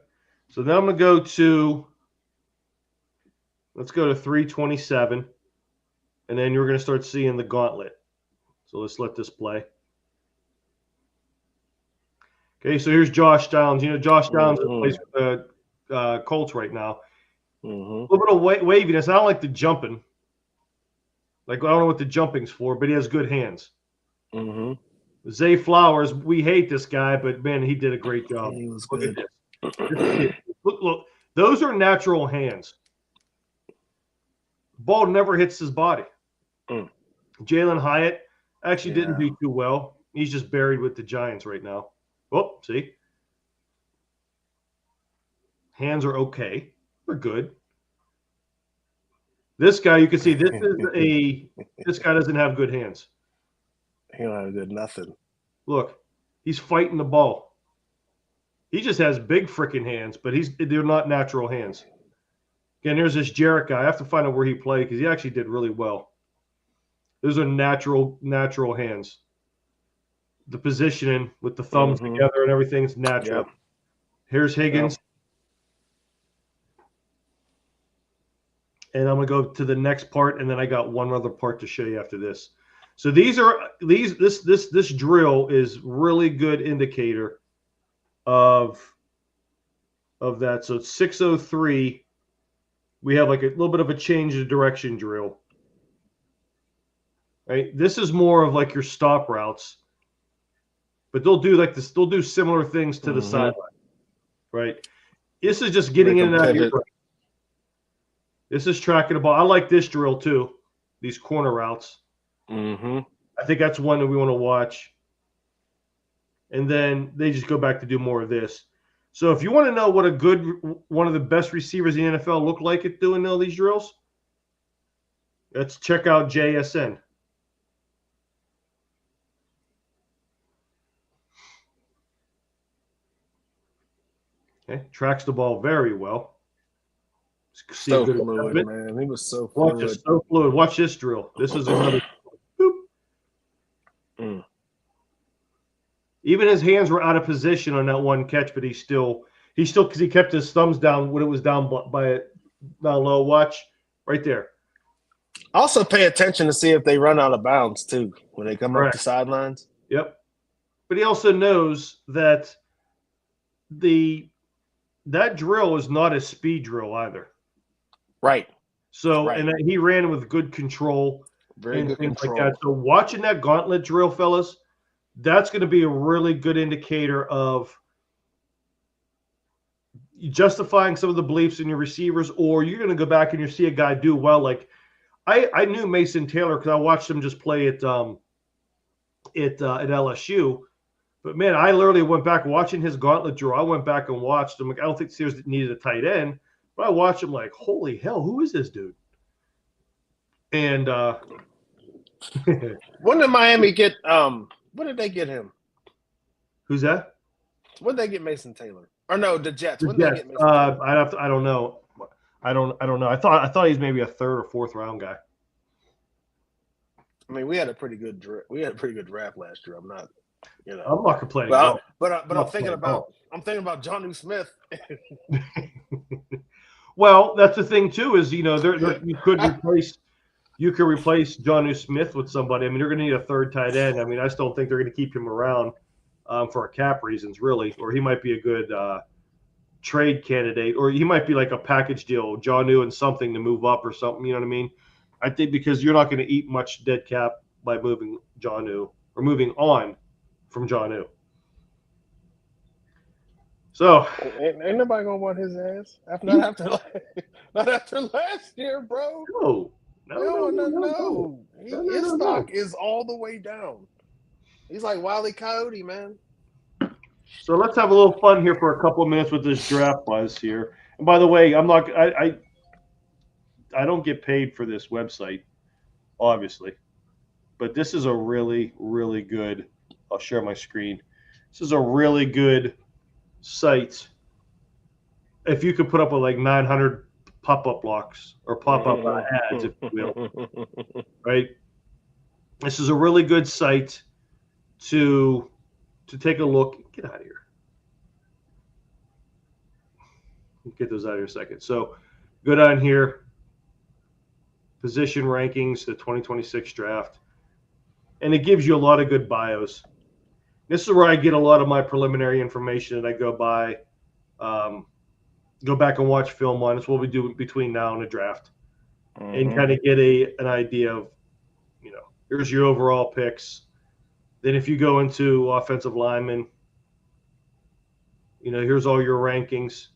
So then I'm going to let's go to 327, and then you're going to start seeing the gauntlet. So let's let this play. Okay, so here's Josh Downs. Josh Downs plays for the Colts right now. A little bit of waviness. I don't like the jumping. I don't know what the jumping's for, but he has good hands. Zay Flowers, we hate this guy, but man, he did a great job. He was good. Look, those are natural hands. Ball never hits his body. Jalen Hyatt actually didn't do too well. He's just buried with the Giants right now. Oh, see? Hands are okay. They're good. This guy, you can see this guy doesn't have good hands. He don't have good nothing. Look, he's fighting the ball. He just has big freaking hands, but they're not natural hands. Again, there's this Jarrett guy. I have to find out where he played because he actually did really well. Those are natural hands. The positioning with the thumbs together and everything's natural. Yep. Here's Higgins. And I'm going to go to the next part, and then I got one other part to show you after this. So this drill is really good indicator of that. So it's 603. We have like a little bit of a change of direction drill. Right? This is more of like your stop routes. But they'll do like this, they'll do similar things to the sideline. Right? This is just getting in and out of your brain. This is tracking the ball. I like this drill too. these corner routes. Mm-hmm. I think that's one that we want to watch. And then they just go back to do more of this. So if you want to know what one of the best receivers in the NFL look like at doing all these drills, let's check out JSN. Okay, tracks the ball very well. So fluid, man. He was so fluid. So fluid. Watch this drill. This is another. Even his hands were out of position on that one catch, but he still because he kept his thumbs down when it was down by down low. Watch right there. Also, pay attention to see if they run out of bounds too when they come up the sidelines. Yep. But he also knows that that drill is not a speed drill either. Right. So and he ran with good control. Very good control. Like that. So watching that gauntlet drill, fellas, that's going to be a really good indicator of justifying some of the beliefs in your receivers, or you're going to go back and you see a guy do well. Like I knew Mason Taylor because I watched him just play at LSU. But man, I literally went back watching his gauntlet drill. I went back and watched him. I don't think Steelers needed a tight end, but I watched him like, holy hell, who is this dude? And when did Miami get when did they get him? Who's that? When did they get Mason Taylor? Or no, the Jets. When did they get Mason Taylor? I don't know. I don't know. I thought he's maybe a third or fourth round guy. I mean, we had a pretty good draft last year. I'm not complaining. But I'm thinking about Jonnu Smith. Well, that's the thing too. Is you could replace Jonnu Smith with somebody. I mean, you're going to need a third tight end. I mean, I still think they're going to keep him around for cap reasons, really. Or he might be a good trade candidate, or he might be like a package deal, Jonnu and something to move up or something. You know what I mean? I think because you're not going to eat much dead cap by moving Jonnu or moving on from Jonnu. So ain't nobody gonna want his ass. Not after last year, bro. No. His stock is all the way down. He's like Wile E. Coyote, man. So let's have a little fun here for a couple of minutes with this draft buzz here. And by the way, I don't get paid for this website, obviously, but this is a really, really good. I'll share my screen. This is a really good site. If you could put up with like 900 pop-up blocks or pop-up ads, if you will, right? This is a really good site to take a look. Get out of here. Get those out of here a second. So go down here, position rankings, the 2026 draft, and it gives you a lot of good bios. This is where I get a lot of my preliminary information that I go by, go back and watch film on. It's what we do between now and the draft, and kind of get an idea of, here's your overall picks. Then if you go into offensive linemen, here's all your rankings.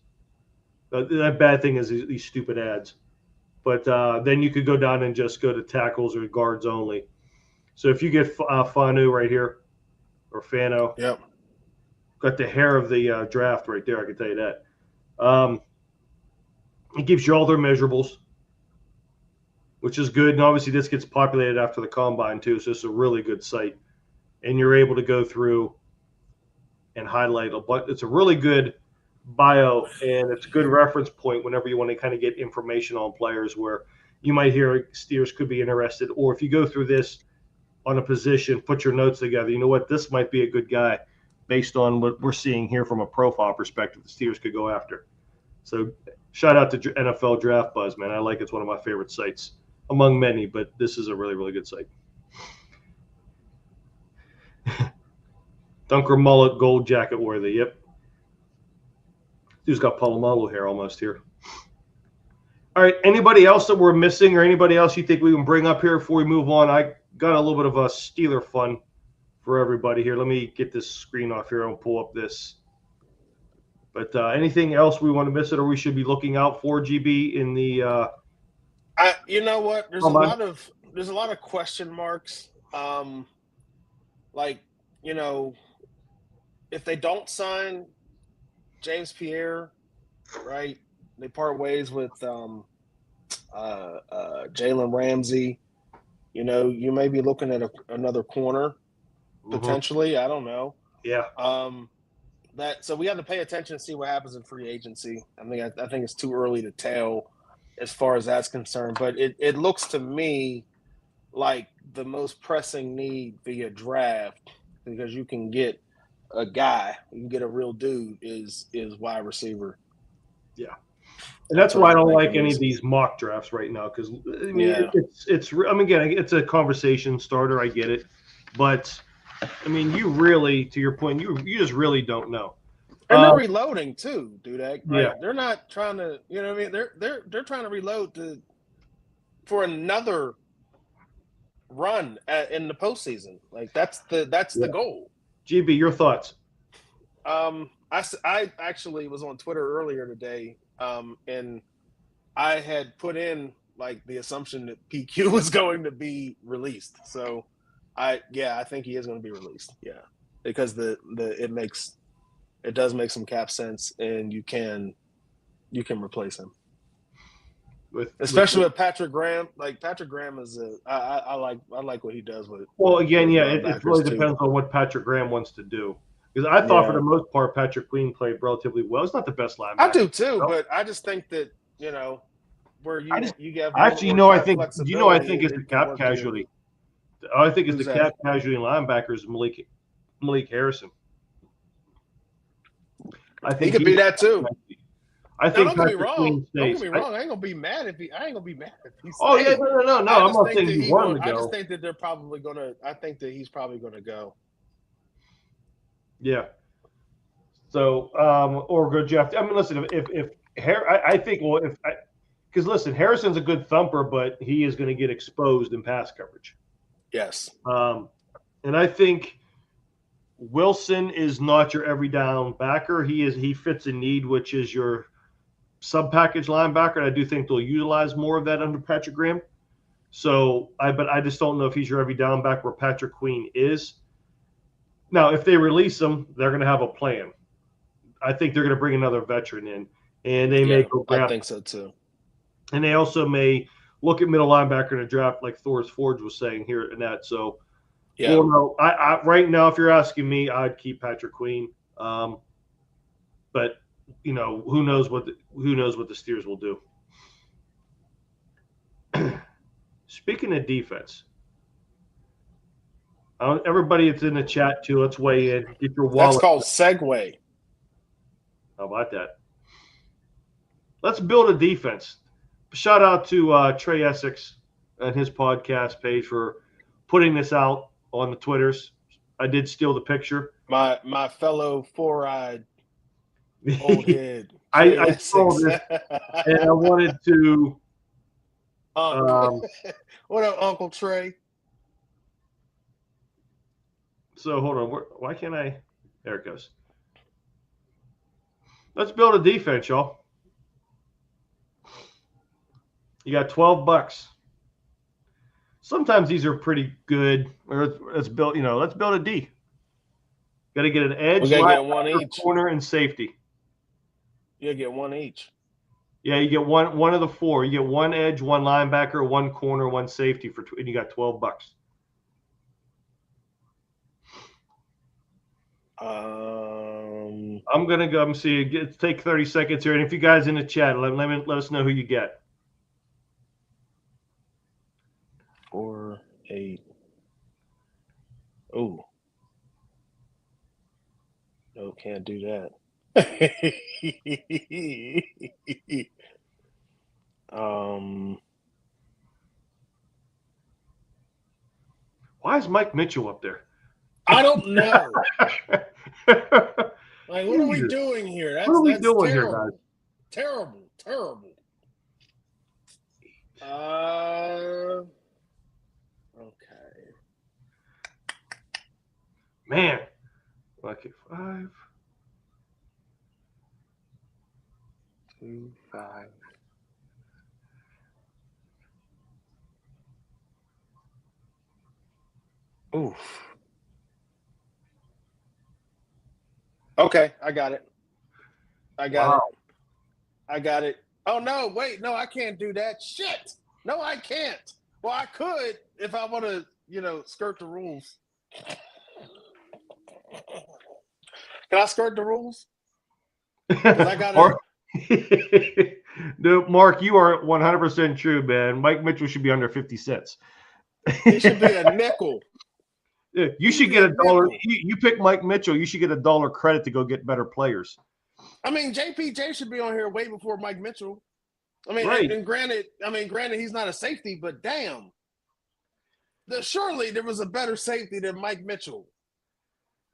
That bad thing is these stupid ads. But then you could go down and just go to tackles or guards only. So if you get Fanu right here, or Fano. Yep. Got the hair of the draft right there, I can tell you that. It gives you all their measurables, which is good. And obviously this gets populated after the combine too, so it's a really good site. And you're able to go through and highlight it's a really good bio, and it's a good reference point whenever you want to kind of get information on players where you might hear Steelers could be interested. Or if you go through this on a position, put your notes together. You know what? This might be a good guy based on what we're seeing here from a profile perspective the Steelers could go after. So shout out to NFL Draft Buzz, man. I like it's one of my favorite sites among many, but this is a really, really good site. Dunker mullet, gold jacket worthy. Yep. Dude's got Palomalu hair almost here. All right. Anybody else that we're missing, or anybody else you think we can bring up here before we move on? I got a little bit of a Steeler fun for everybody here. Let me get this screen off here and pull up this. But anything else we want to miss it, or we should be looking out for, GB, in the you know what? There's a lot of there's a lot of question marks. Like, you know, if they don't sign James Pierre, right? They part ways with Jalen Ramsey. You know, you may be looking at another corner potentially. I don't know. Yeah. So we have to pay attention and see what happens in free agency. I mean, I think it's too early to tell as far as that's concerned. But it looks to me like the most pressing need via draft, because you can get a guy, you can get a real dude, is wide receiver. Yeah. And that's why I don't like any of these mock drafts right now, because I mean, it's I mean, again, it's a conversation starter. I get it, but I mean, you really, to your point, you just really don't know. And they're reloading too, Dudek. Right? Yeah. They're not trying to, you know what I mean? They're trying to reload for another run in the postseason. Like that's the goal. GB, your thoughts? I actually was on Twitter earlier today, and I had put in like the assumption that PQ was going to be released. So I think he is going to be released. Yeah, because it does make some cap sense, and you can replace him. Especially with Patrick Graham. Like Patrick Graham is I like what he does with. Well, again, it really depends on what Patrick Graham wants to do. Because I thought for the most part Patrick Queen played relatively well. It's not the best linebacker. I do too, but I just think that where you get actually, I think it's the cap casualty. I think it's the cap casualty in linebackers Malik Harrison. I think he could be that too. I think. Don't get me wrong. I ain't gonna be mad if he. I ain't gonna be mad if he stays. Oh yeah, no. I'm not saying he wanted to go. I just think that they're probably gonna. I think that he's probably gonna go. Yeah. So, or go Jeff. I mean, listen, I think because listen, Harrison's a good thumper, but he is going to get exposed in pass coverage. Yes. And I think Wilson is not your every down backer. He fits a need, which is your sub-package linebacker, and I do think they'll utilize more of that under Patrick Graham. So, but I just don't know if he's your every down back where Patrick Queen is. Now, if they release him, they're going to have a plan. I think they're going to bring another veteran in, and they may go grab. I think so too. And they also may look at middle linebacker in a draft, like Thor's Forge was saying here and that. So, yeah. Well, no, I right now, if you're asking me, I'd keep Patrick Queen. But who knows what the Steelers will do. Speaking of defense, everybody that's in the chat too, let's weigh in. Get your wallet. That's called segue. How about that? Let's build a defense. Shout out to Trey Essex and his podcast page for putting this out on the Twitters. I did steal the picture. My fellow four-eyed old head. I saw this, and I wanted to. What up, Uncle Trey? So hold on. Why can't I? There it goes. Let's build a defense, y'all. You got $12. Sometimes these are pretty good. Let's build a D. Got to get an edge, we gotta get one each. Corner, and safety. You get one each. Yeah, you get one of the four. You get one edge, one linebacker, one corner, one safety and you got $12. I'm gonna go. I'm see. Take 30 seconds here, and if you guys in the chat, let us know who you get. 4, 8. Oh, no, can't do that. Why is Mike Mitchell up there? I don't know. Like, what are we doing here? What are we doing here, guys? Terrible. Okay. Man. Lucky 5. 2, 5. Ooh. Okay, I got it. I got it. Oh no, wait, no, I can't do that. Shit. No, I can't. Well, I could if I want to, skirt the rules. Can I skirt the rules? Because I got it. No, Mark, you are 100% true, man. Mike Mitchell should be under 50 cents. He should be a nickel. You should get $1. You pick Mike Mitchell, you should get $1 credit to go get better players. I mean, JPJ should be on here way before Mike Mitchell. I mean, right. and granted, he's not a safety, but damn, surely there was a better safety than Mike Mitchell.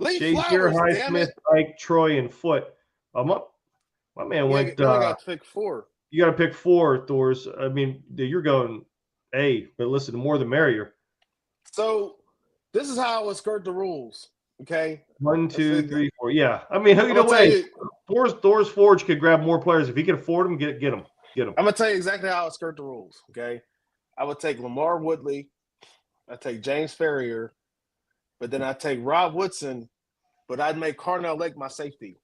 Lee Flowers, damn it. Ike, Troy, and Foot. My man went. You got to pick 4. You got to pick 4, Thors. I mean, you're going A, but listen, the more the merrier. So this is how I would skirt the rules. Okay. 1, 2, 3, 4. Yeah. I mean, either way, Thors Forge could grab more players if he can afford them. Get them. I'm gonna tell you exactly how I skirt the rules. Okay. I would take Lamar Woodley. I take James Ferrier, but then I take Rob Woodson, but I'd make Carnell Lake my safety.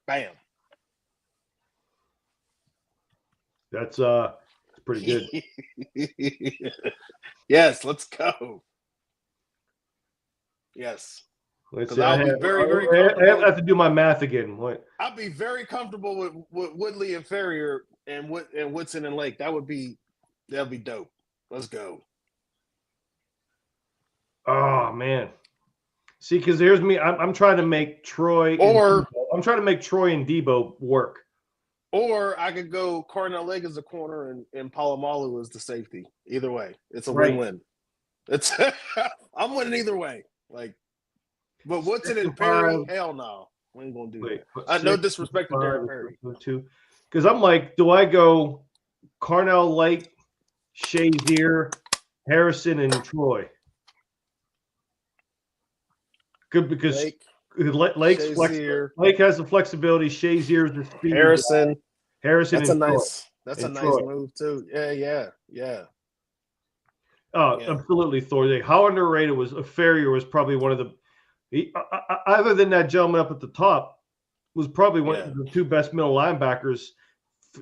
Bam. That's pretty good. Yes, let's go. Yes. I'll be very, very comfortable. I have to do my math again. What? I'll be very comfortable with Woodley and Ferrier and Woodson and Lake. That'll be dope. Let's go. Oh man. See, because here's me. I'm trying to make Troy and Debo work. Or I could go Carnell Lake as a corner and Palomalu as the safety. Either way, it's a win-win. It's I'm winning either way. Like, but Woodson and Perry, hell no, we ain't gonna do that. No disrespect to Derek Perry. Because I'm like, do I go Carnell Lake, Shazier, Harrison, and Troy? Good, because Lake has the flexibility. Shazier is the speed. Harrison. That's a nice Troy. move too. Yeah. Oh, yeah. Absolutely, Thor. How underrated was Ferrier? Was probably one of the other than that gentleman up at the top, was probably one of the 2 best middle linebackers.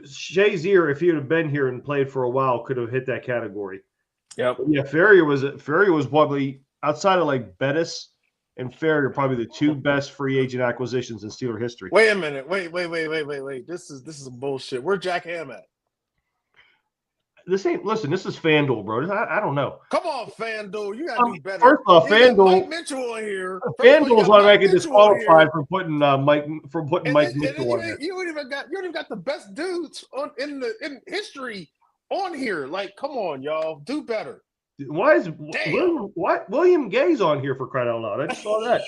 Shazier, if he would have been here and played for a while, could have hit that category. Yep. But yeah, Ferrier was probably outside of like Bettis and Ferrier, probably the 2 best free agent acquisitions in Steeler history. Wait a minute. Wait. This is bullshit. Where's Jack Ham at? This is FanDuel, bro. I don't know. Come on, FanDuel. You gotta do better. First off, FanDuel. Mike Mitchell on here. FanDuel's automatically disqualified from putting Mike Mitchell on here. You don't even got the best dudes in history on here. Like, come on, y'all. Do better. Why is William Gay's on here, for crying out loud? I just saw that.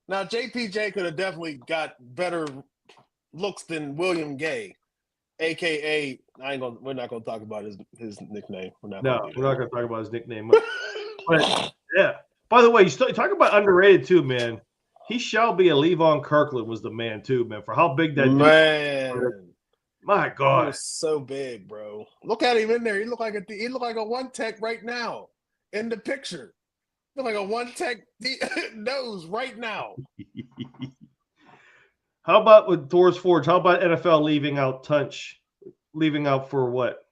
Now JPJ could have definitely got better looks than William Gay, aka we're not gonna talk about his nickname. We're not gonna talk about his nickname. But yeah. By the way, you talk about underrated too, man. He shall be a Levon Kirkland was the man too, man. For how big that man. Dude, my God, he was so big, bro. Look at him in there. He looked like a one tech right now in the picture. Look like a one tech nose right now. How about with Thors Forge? How about NFL leaving out Tunch? Leaving out for what?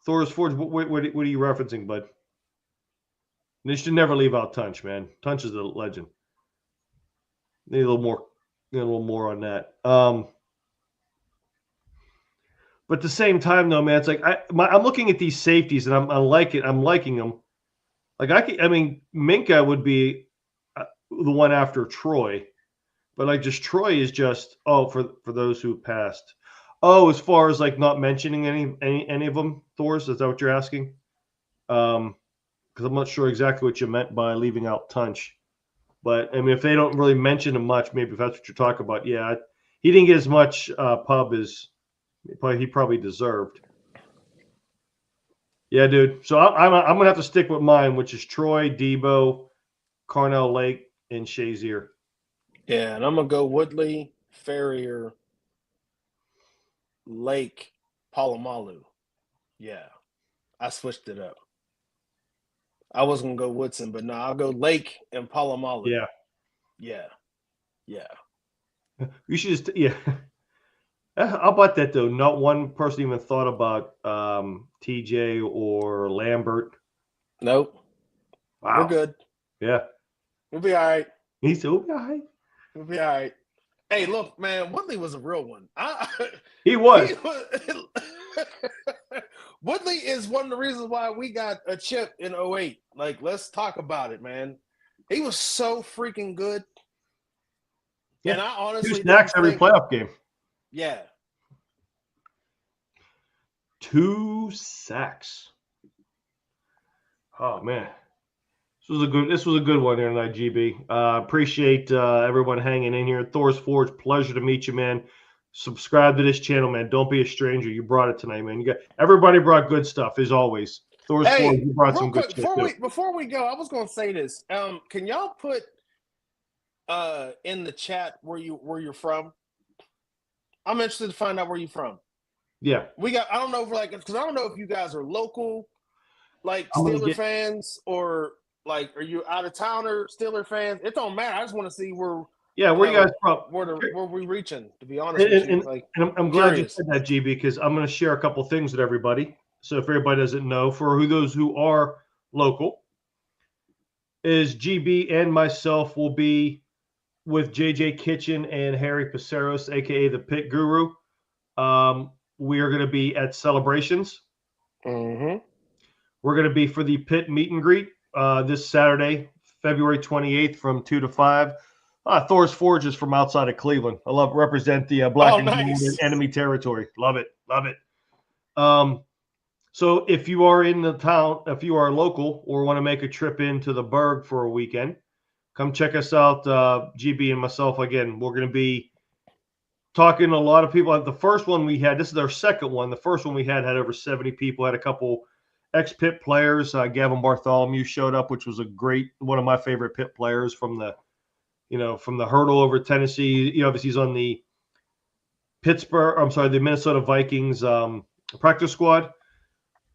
Thors Forge. What are you referencing, bud? They should never leave out Tunch, man. Tunch is a legend. Need a little more on that. But at the same time, though, man, it's like I'm looking at these safeties and I'm liking them. Like Minka would be the one after Troy, but like just Troy is just for those who passed. Oh, as far as like not mentioning any of them, Thors, is that what you're asking? Because I'm not sure exactly what you meant by leaving out Tunch. But I mean, if they don't really mention him much, maybe if that's what you're talking about, yeah, he didn't get as much pub as he probably deserved. Yeah, dude. So I'm gonna have to stick with mine, which is Troy, Debo, Carnell Lake, and Shazier. Yeah, and I'm gonna go Woodley, Ferrier, Lake, Palomalu. Yeah. I switched it up. I was gonna go Woodson, but no, I'll go Lake and Palomalo. Yeah. You should just How about that though? Not one person even thought about TJ or Lambert. Nope. Wow. We're good. Yeah. We'll be all right. He said, "We'll be all right." We'll be all right. Hey, look, man, Woodley was a real one. He was. Woodley is one of the reasons why we got a chip in 08. Like, let's talk about it, man. He was so freaking good. Yeah. And I honestly 2 snacks every playoff game. Yeah. 2 sacks. Oh man. This was a good one here tonight, GB. Appreciate everyone hanging in here. Thor's Forge, pleasure to meet you, man. Subscribe to this channel, man. Don't be a stranger. You brought it tonight, man. Everybody brought good stuff, as always. Thor's Forge, you brought some good stuff. Before we go, I was gonna say this. Can y'all put in the chat where you're from? I'm interested to find out where you're from. Yeah. I don't know because I don't know if you guys are local, like Steeler fans, or like, are you out of towner Steeler fans? It don't matter. I just want to see where. Yeah, where you guys from? Where we reaching? To be honest with you, and I'm glad you said that, GB, because I'm going to share a couple things with everybody. So if everybody doesn't know, for those who are local, is GB and myself will be with JJ Kitchen and Harry Paceros, aka the Pit Guru. We are going to be at Celebrations. Mm-hmm. We're going to be for the Pit meet and greet this Saturday, February 28th from 2 to 5. Thor's Forge is from outside of Cleveland. I represent the black and gold in enemy territory. Love it. So if you are in the town, if you are local or want to make a trip into the Berg for a weekend, come check us out. GB and myself, again, we're going to be talking to a lot of people. The first one we had, this is our second one. The first one we had over 70 people, had a couple ex-Pitt players. Gavin Bartholomew showed up, which was one of my favorite Pitt players from the hurdle over Tennessee. Obviously he's on the the Minnesota Vikings practice squad.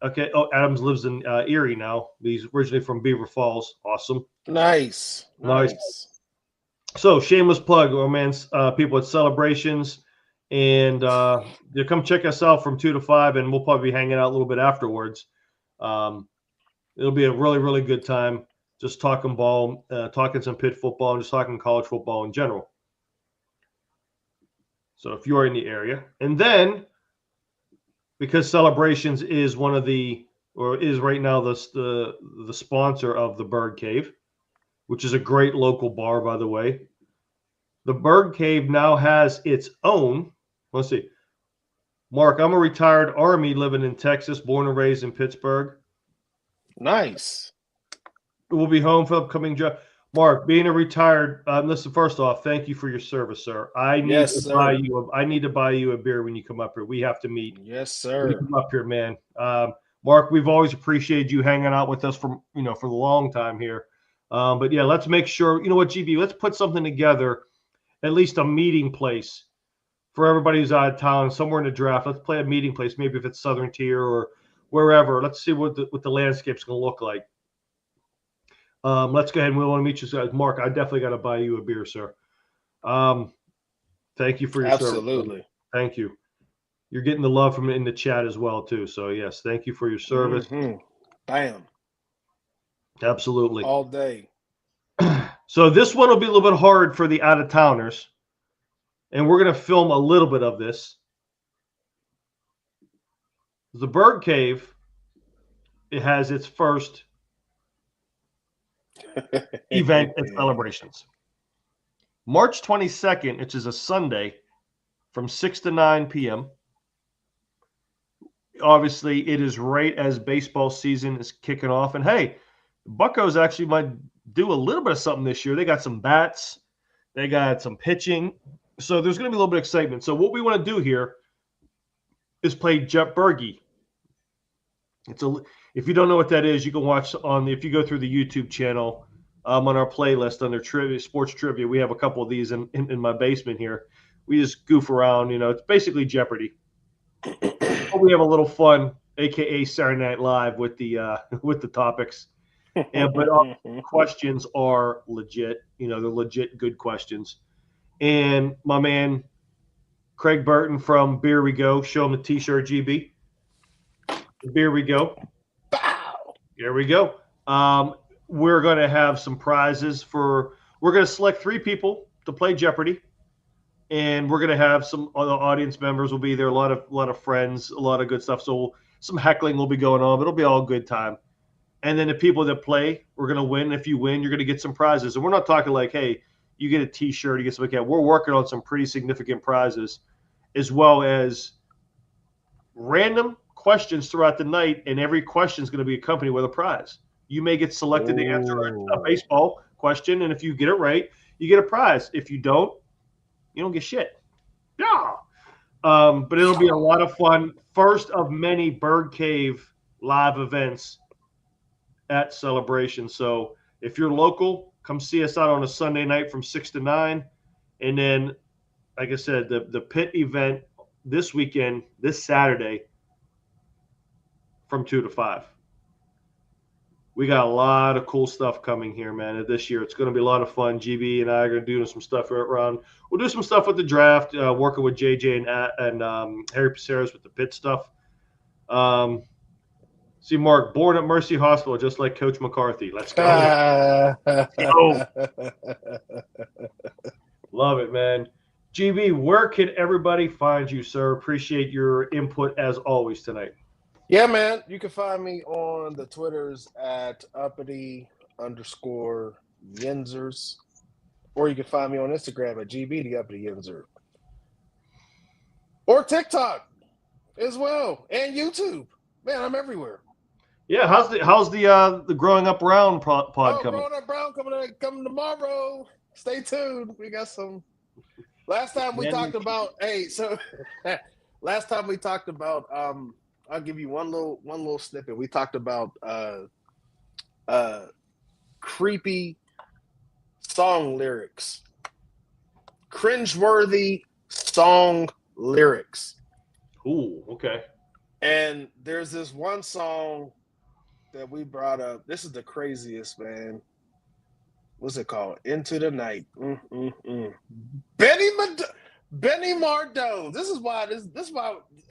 Okay. Oh, Adams lives in Erie now. He's originally from Beaver Falls. Awesome. Nice. So shameless plug, people at Celebrations, and come check us out from 2 to 5, and we'll probably be hanging out a little bit afterwards. It'll be a really, really good time. Just talking ball, talking some Pitt football, and just talking college football in general. So if you're in the area, and then because Celebrations is is right now the sponsor of the Bird Cave, which is a great local bar, by the way. The Bird Cave now has its own. Let's see. Mark, I'm a retired Army living in Texas, born and raised in Pittsburgh. Nice. We'll be home for upcoming job. Mark, being a retired, listen, first off, thank you for your service, sir. I need to buy you a beer when you come up here. We have to meet. Yes, sir. When you come up here, man. Mark, we've always appreciated you hanging out with us for the long time here. But yeah, let's make sure, GB, let's put something together, at least a meeting place for everybody who's out of town, somewhere in the draft. Let's play a meeting place, maybe if it's Southern Tier or wherever. Let's see what the landscape's going to look like. Let's go ahead and we want to meet you guys. Mark, I definitely got to buy you a beer, sir. Thank you for your service. Absolutely. Thank you. You're getting the love from in the chat as well, too. So, yes, thank you for your service. Mm-hmm. Bam. Absolutely. All day. So this one will be a little bit hard for the out-of-towners, and we're going to film a little bit of this. The Bird Cave, it has its first event and Celebrations. March 22nd, which is a Sunday, from 6 to 9 p.m. Obviously, it is right as baseball season is kicking off. And hey, Buccos actually might do a little bit of something this year. They got some bats. They got some pitching. So there's going to be a little bit of excitement. So what we want to do here is play Jet Burgie. If you don't know what that is, you can watch if you go through the YouTube channel on our playlist under trivia, sports trivia. We have a couple of these in my basement here. We just goof around. It's basically Jeopardy. We have a little fun aka Saturday Night Live, with the topics. But all questions are legit. They're legit good questions. And my man Craig Burton from Beer We Go, show him the T-shirt, GB. Beer We Go. Bow. Here we go. We're going to have some prizes we're going to select 3 people to play Jeopardy. And we're going to have some other audience members will be there, a lot of friends, a lot of good stuff. So some heckling will be going on, but it'll be all a good time. And then the people that play, we're going to win. If you win, you're going to get some prizes. And we're not talking like, hey, you get a T-shirt, you get something like that. We're working on some pretty significant prizes, as well as random questions throughout the night, and every question is going to be accompanied with a prize. You may get selected to answer a baseball question, and if you get it right, you get a prize. If you don't get shit. Yeah. But it'll be a lot of fun. First of many Bird Cave live events at Celebration. So if you're local, come see us out on a Sunday night from 6 to 9. And then, like I said, the pit event this weekend, this Saturday, from 2 to 5. We got a lot of cool stuff coming here, man. This year, it's going to be a lot of fun. GB and I are going to do some stuff around. We'll do some stuff with the draft, working with JJ and Harry Paceras with the pit stuff. See, Mark, born at Mercy Hospital, just like Coach McCarthy. Let's go. Love it, man. GB, where can everybody find you, sir? Appreciate your input as always tonight. Yeah, man. You can find me on the Twitters at uppity_Yinzers. Or you can find me on Instagram at GB the Uppity Yinzer. Or TikTok as well. And YouTube. Man, I'm everywhere. Yeah, how's the Growing Up Brown pod coming? Growing Up Brown coming tomorrow. Stay tuned. We got some. Last time we talked about I'll give you one little snippet. We talked about creepy song lyrics. Cringeworthy song lyrics. Ooh, okay. And there's this one song that we brought up. This is the craziest, man. What's it called? Into the Night. Benny Mardone. This is why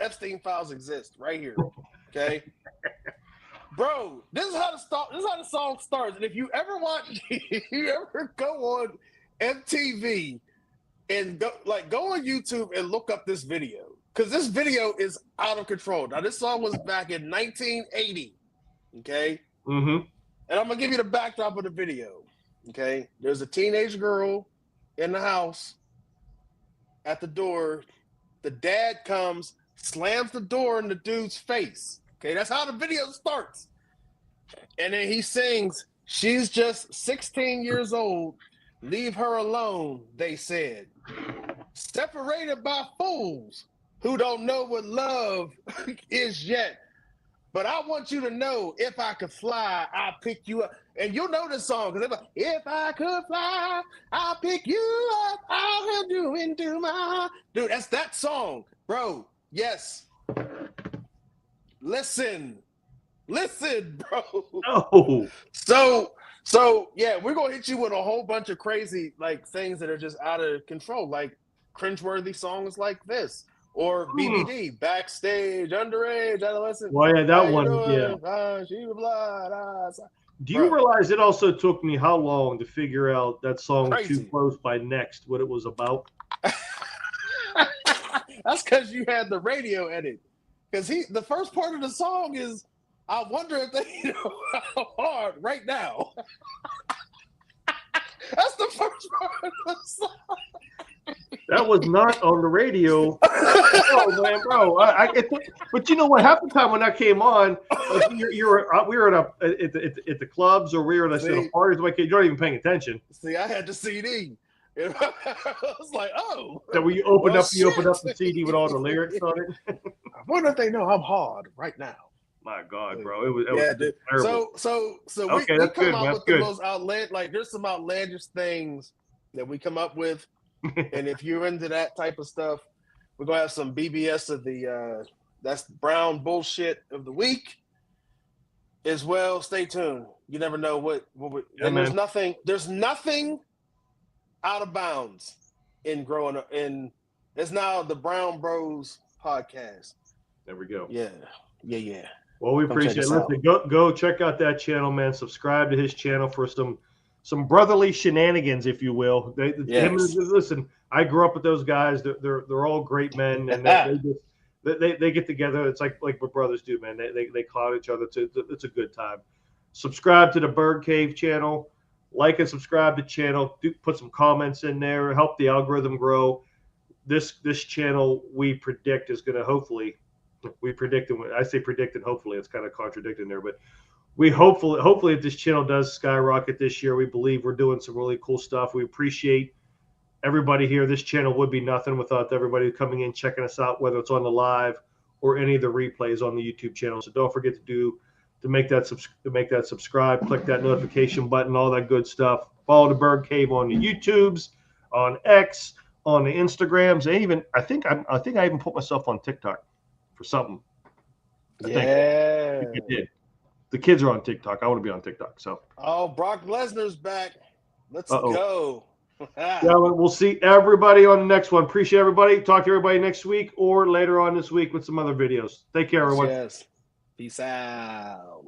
Epstein Files exist right here. Okay, bro. This is how the song starts. And if you ever go on MTV and go on YouTube and look up this video, because this video is out of control. Now, this song was back in 1980. Okay. Mm-hmm. And I'm gonna give you the backdrop of the video. Okay, there's a teenage girl in the house. At the door, the dad comes, slams the door in the dude's face. Okay, that's how the video starts. And then he sings, "She's just 16 years old. Leave her alone," they said. "Separated by fools who don't know what love is yet. But I want you to know, if I could fly, I'll pick you up." And you'll know this song, because they're like, "If I could fly, I'll pick you up. I'll have you into my..." Dude, that's that song, bro. Yes. Listen, bro. Oh. So yeah, we're gonna hit you with a whole bunch of crazy things that are just out of control, like cringeworthy songs like this. Or BBD, backstage, underage, adolescent. Well, yeah, that one, yeah. She was blind. Do you realize it also took me how long to figure out that song "Too Close" by Next, what it was about? That's because you had the radio edit. Because the first part of the song is, "I wonder if they know how hard right now." That's the first part of the song. That was not on the radio. Oh man, bro! But you know what? Half the time when that came on, we were at the clubs, or we were at the parties. Like, you're not even paying attention. See, I had the CD. And I was like, "Oh." So when you opened up the CD with all the lyrics on it. I wonder if they know I'm hard right now. My God, bro! It was terrible. So okay, we come up with the most outlandish. There's some outlandish things that we come up with. And if you're into that type of stuff, we're gonna have some BBS of the That's Brown bullshit of the week as well. Stay tuned. You never know what and there's nothing out of bounds in growing up. It's now the Brown Bros podcast. There we go. Yeah. Well, we appreciate it. Listen, go check out that channel, man. Subscribe to his channel for some brotherly shenanigans, if you will. Listen, I grew up with those guys. They're all great men, and they get together. It's like what brothers do, man. They clown each other. It's a good time. Subscribe to the Bird Cave channel. Like and subscribe to the channel. Put some comments in there. Help the algorithm grow. This channel, we predict, is going to hopefully. We predict, and I say predict, and hopefully it's kind of contradicting there, but we hopefully if this channel does skyrocket this year, we believe we're doing some really cool stuff. We appreciate everybody here. This channel would be nothing without everybody coming in, checking us out, whether it's on the live or any of the replays on the YouTube channel. So don't forget to make that subscribe, click that notification button, all that good stuff. Follow the Bird Cave on the YouTubes, on X, on the Instagrams, and even I think I even put myself on TikTok for something. I think I did. The kids are on TikTok. I want to be on TikTok. So. Oh, Brock Lesnar's back. Let's go. Yeah, we'll see everybody on the next one. Appreciate everybody. Talk to everybody next week or later on this week with some other videos. Take care, everyone. Yes. Peace out.